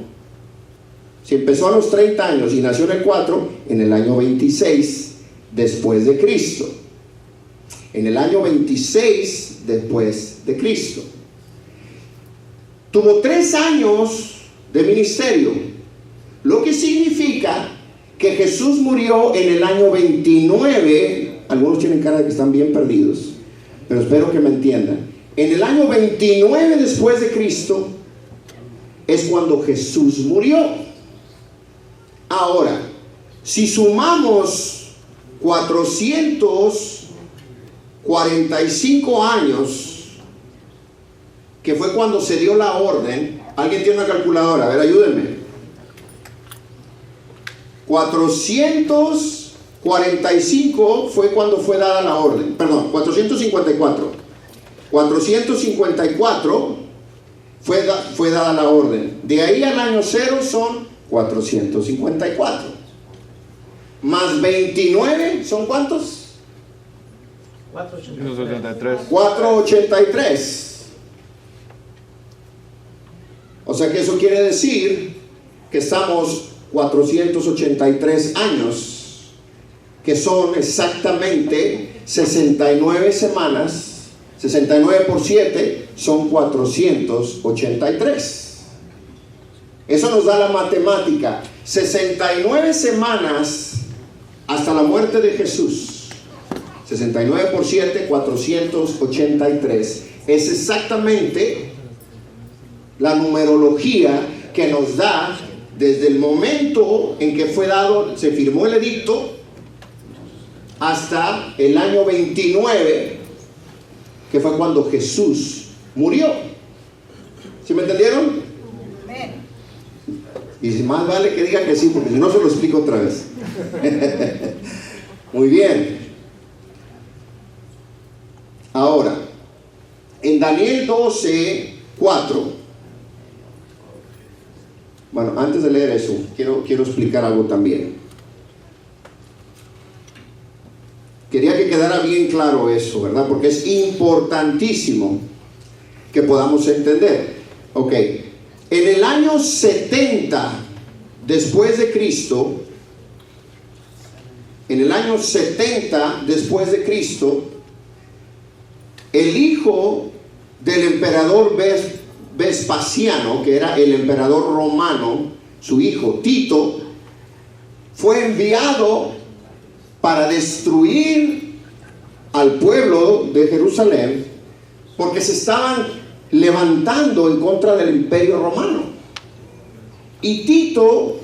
si empezó a los 30 años y nació en el 4, en el año 26 después de Cristo. En el año 26 después de Cristo. Tuvo 3 años de ministerio, lo que significa que Jesús murió en el año 29. Algunos tienen cara de que están bien perdidos, pero espero que me entiendan. En el año 29 después de Cristo es cuando Jesús murió. Ahora, si sumamos 445 años, que fue cuando se dio la orden. ¿Alguien tiene una calculadora? A ver, ayúdenme. 445 fue cuando fue dada la orden. Perdón, 454. 454 fue dada la orden. De ahí al año 0 son 454. Más 29, ¿son cuántos? 483. 483. O sea que eso quiere decir que estamos 483 años, que son exactamente 69 semanas. 69 por 7 son 483. Eso nos da la matemática. 69 semanas hasta la muerte de Jesús. 69 por 7, 483. Es exactamente la numerología que nos da desde el momento en que fue dado, se firmó el edicto, hasta el año 29, que fue cuando Jesús murió. ¿Sí me entendieron? Y si más vale que diga que sí, porque si no se lo explico otra vez. Muy bien. Ahora, en Daniel 12:4. Bueno, antes de leer eso, quiero explicar algo también. Quería que quedara bien claro eso, ¿verdad? Porque es importantísimo que podamos entender. Ok, en el año 70 después de Cristo, el hijo del emperador Vespasiano, que era el emperador romano, su hijo Tito, fue enviado para destruir al pueblo de Jerusalén, porque se estaban levantando en contra del imperio romano. Y Tito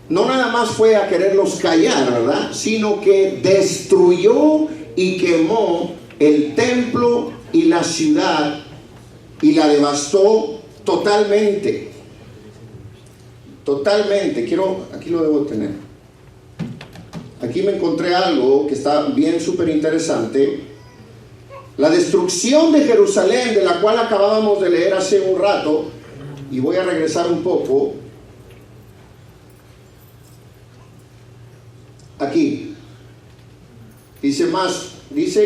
no nada más fue a quererlos callar, ¿verdad?, sino que destruyó y quemó el templo y la ciudad y la devastó totalmente. Totalmente. Aquí lo debo tener. Aquí me encontré algo que está bien súper interesante. La destrucción de Jerusalén, de la cual acabábamos de leer hace un rato, y voy a regresar un poco. Aquí dice,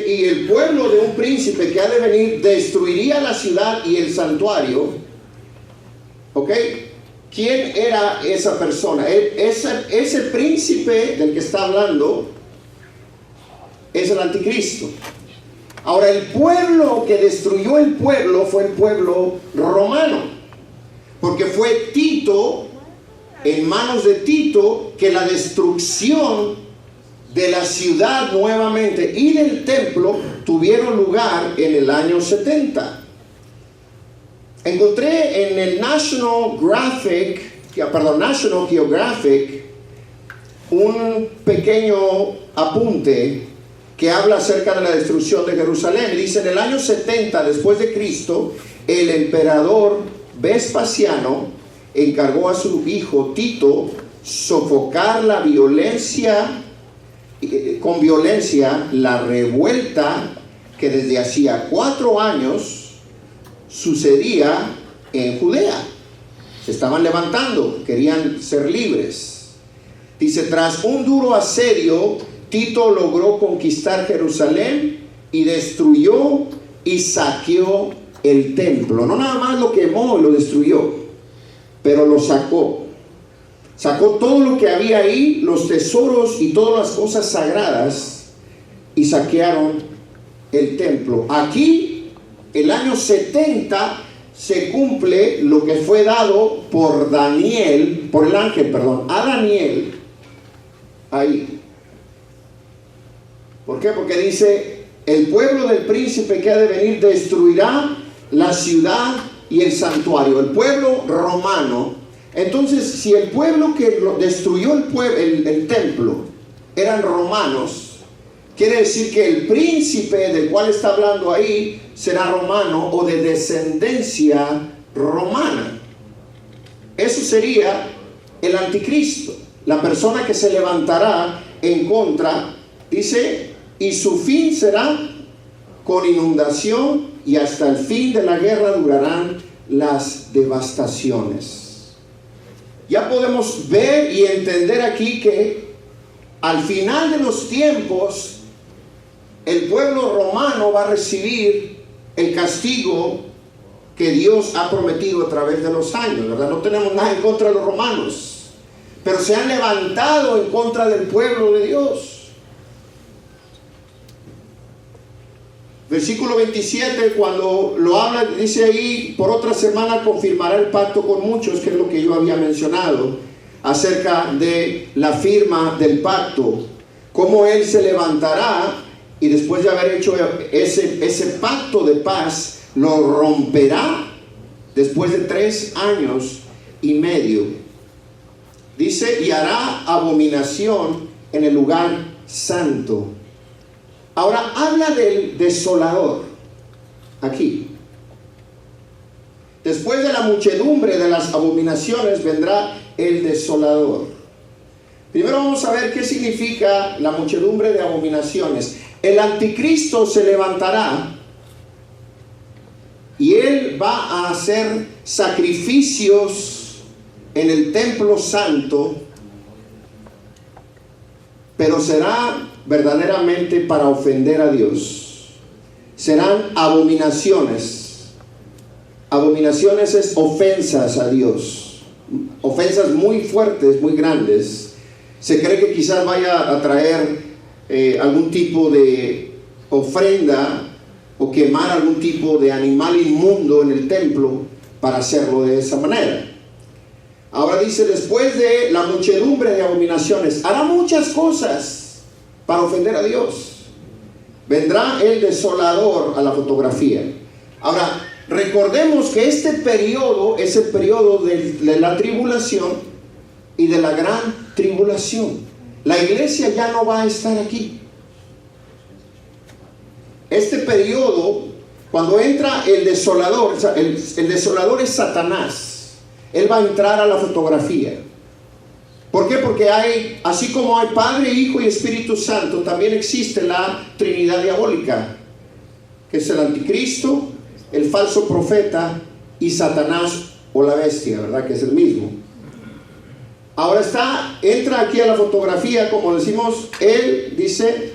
y el pueblo de un príncipe que ha de venir destruiría la ciudad y el santuario. ¿Ok? ¿Quién era esa persona? Ese príncipe del que está hablando es el anticristo. Ahora, el pueblo que destruyó el pueblo fue el pueblo romano, porque fue Tito, en manos de Tito, que la destrucción de la ciudad nuevamente y del templo tuvieron lugar en el año 70. Encontré en el National Geographic un pequeño apunte que habla acerca de la destrucción de Jerusalén. Dice: en el año 70 después de Cristo, el emperador Vespasiano encargó a su hijo Tito sofocar la violencia con violencia la revuelta que desde hacía 4 años sucedía en Judea. Se estaban levantando, querían ser libres. Dice, tras un duro asedio, Tito logró conquistar Jerusalén y destruyó y saqueó el templo. No nada más lo quemó y lo destruyó, pero lo sacó. Sacó todo lo que había ahí, los tesoros y todas las cosas sagradas, y saquearon el templo. Aquí, el año 70, se cumple lo que fue dado por Daniel, por el ángel, perdón, a Daniel, ahí. ¿Por qué? Porque dice, el pueblo del príncipe que ha de venir destruirá la ciudad y el santuario, el pueblo romano. Entonces, si el pueblo que destruyó el templo eran romanos, quiere decir que el príncipe del cual está hablando ahí será romano o de descendencia romana. Eso sería el anticristo, la persona que se levantará en contra, dice, y su fin será con inundación, y hasta el fin de la guerra durarán las devastaciones. Ya podemos ver y entender aquí que al final de los tiempos el pueblo romano va a recibir el castigo que Dios ha prometido a través de los años, ¿verdad? No tenemos nada en contra de los romanos, pero se han levantado en contra del pueblo de Dios. Versículo 27, cuando lo habla, dice ahí, por otra semana confirmará el pacto con muchos, que es lo que yo había mencionado, acerca de la firma del pacto, cómo él se levantará y después de haber hecho ese pacto de paz, lo romperá después de 3 años y medio. Dice, y hará abominación en el lugar santo. Ahora habla del desolador aquí. Después de la muchedumbre de las abominaciones vendrá el desolador. Primero vamos a ver qué significa la muchedumbre de abominaciones. El anticristo se levantará y él va a hacer sacrificios en el templo santo, pero será verdaderamente para ofender a Dios. Serán abominaciones. Abominaciones es ofensas a Dios, ofensas muy fuertes, muy grandes. Se cree que quizás vaya a traer algún tipo de ofrenda o quemar algún tipo de animal inmundo en el templo para hacerlo de esa manera. Ahora dice, después de la muchedumbre de abominaciones, hará muchas cosas para ofender a Dios. Vendrá el desolador a la fotografía. Ahora, recordemos que este periodo es el periodo de la tribulación y de la gran tribulación. La iglesia ya no va a estar aquí. Este periodo, cuando entra el desolador, el desolador es Satanás. Él va a entrar a la fotografía. ¿Por qué? Porque así como hay Padre, Hijo y Espíritu Santo, también existe la Trinidad diabólica, que es el anticristo, el falso profeta y Satanás o la bestia, ¿verdad? Que es el mismo. Ahora entra aquí a la fotografía, como decimos, él dice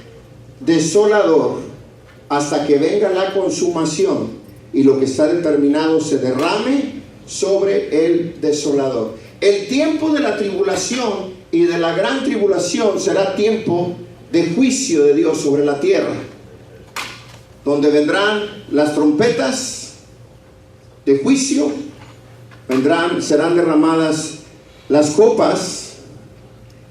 desolador, hasta que venga la consumación y lo que está determinado se derrame sobre el desolador. El tiempo de la tribulación y de la gran tribulación será tiempo de juicio de Dios sobre la tierra, donde vendrán las trompetas de juicio, serán derramadas las copas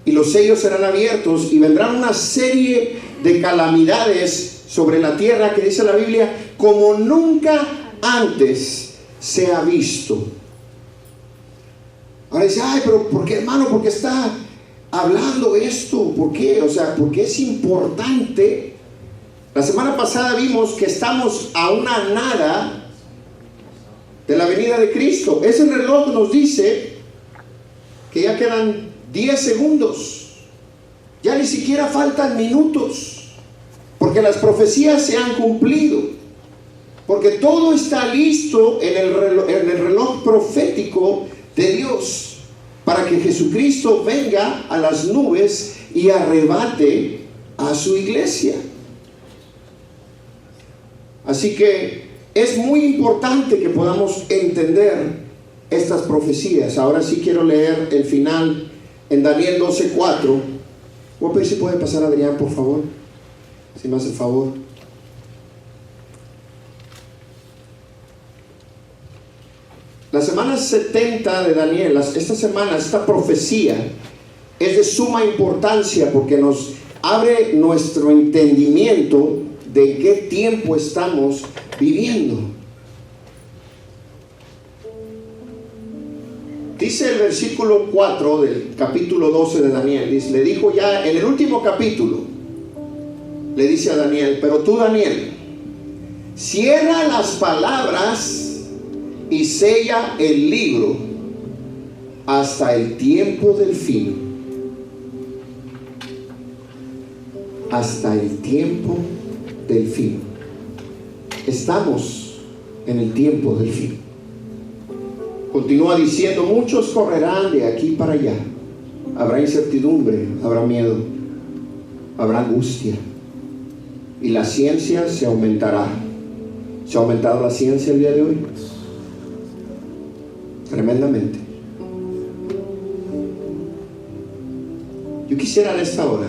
y los sellos serán abiertos, y vendrán una serie de calamidades sobre la tierra que dice la Biblia como nunca antes se ha visto. Ahora dice, ay, pero ¿por qué, hermano? ¿Por qué está hablando esto? ¿Por qué? O sea, ¿por qué es importante? La semana pasada vimos que estamos a una nada de la venida de Cristo. Ese reloj nos dice que ya quedan 10 segundos. Ya ni siquiera faltan minutos, porque las profecías se han cumplido, porque todo está listo en el reloj profético de Dios, para que Jesucristo venga a las nubes y arrebate a su iglesia. Así que es muy importante que podamos entender estas profecías. Ahora sí quiero leer el final en Daniel 12:4. Voy a pedir si puede pasar Adrián, por favor, si me hace el favor. La semana 70 de Daniel, esta semana, esta profecía es de suma importancia porque nos abre nuestro entendimiento de qué tiempo estamos viviendo. Dice el versículo 4 del capítulo 12 de Daniel, dice, le dijo ya en el último capítulo, le dice a Daniel, pero tú, Daniel, cierra las palabras y sella el libro hasta el tiempo del fin. Hasta el tiempo del fin. Estamos en el tiempo del fin. Continúa diciendo, muchos correrán de aquí para allá. Habrá incertidumbre, habrá miedo, habrá angustia. Y la ciencia se aumentará. ¿Se ha aumentado la ciencia el día de hoy? Tremendamente. Yo quisiera en esta hora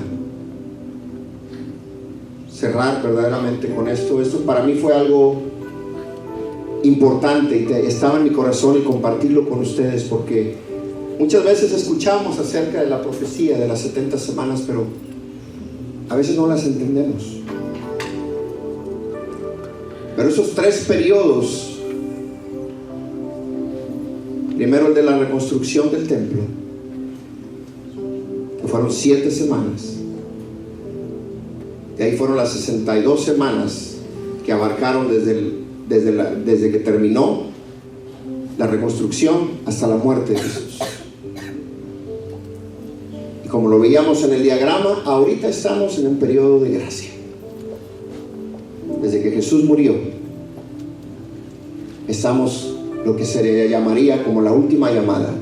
cerrar verdaderamente con esto. Esto para mí fue algo importante y estaba en mi corazón y compartirlo con ustedes, porque muchas veces escuchamos acerca de la profecía de las 70 semanas, pero a veces no las entendemos. Pero esos 3 periodos, primero el de la reconstrucción del templo, que fueron 7 semanas. De ahí fueron las 62 semanas que abarcaron desde que terminó la reconstrucción hasta la muerte de Jesús. Y como lo veíamos en el diagrama, ahorita estamos en un periodo de gracia. Desde que Jesús murió, estamos lo que se le llamaría como la última llamada.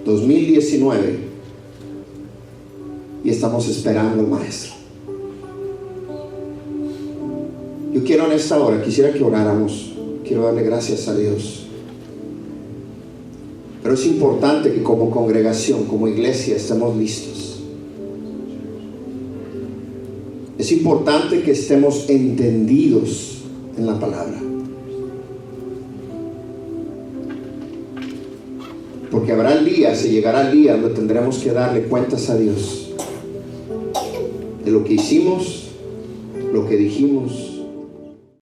2019, y estamos esperando al Maestro. Yo quiero en esta hora, quisiera que oráramos. Quiero darle gracias a Dios. Pero es importante que como congregación, como iglesia, estemos listos. Es importante que estemos entendidos en la palabra. Porque habrá el día, se llegará el día donde tendremos que darle cuentas a Dios de lo que hicimos, lo que dijimos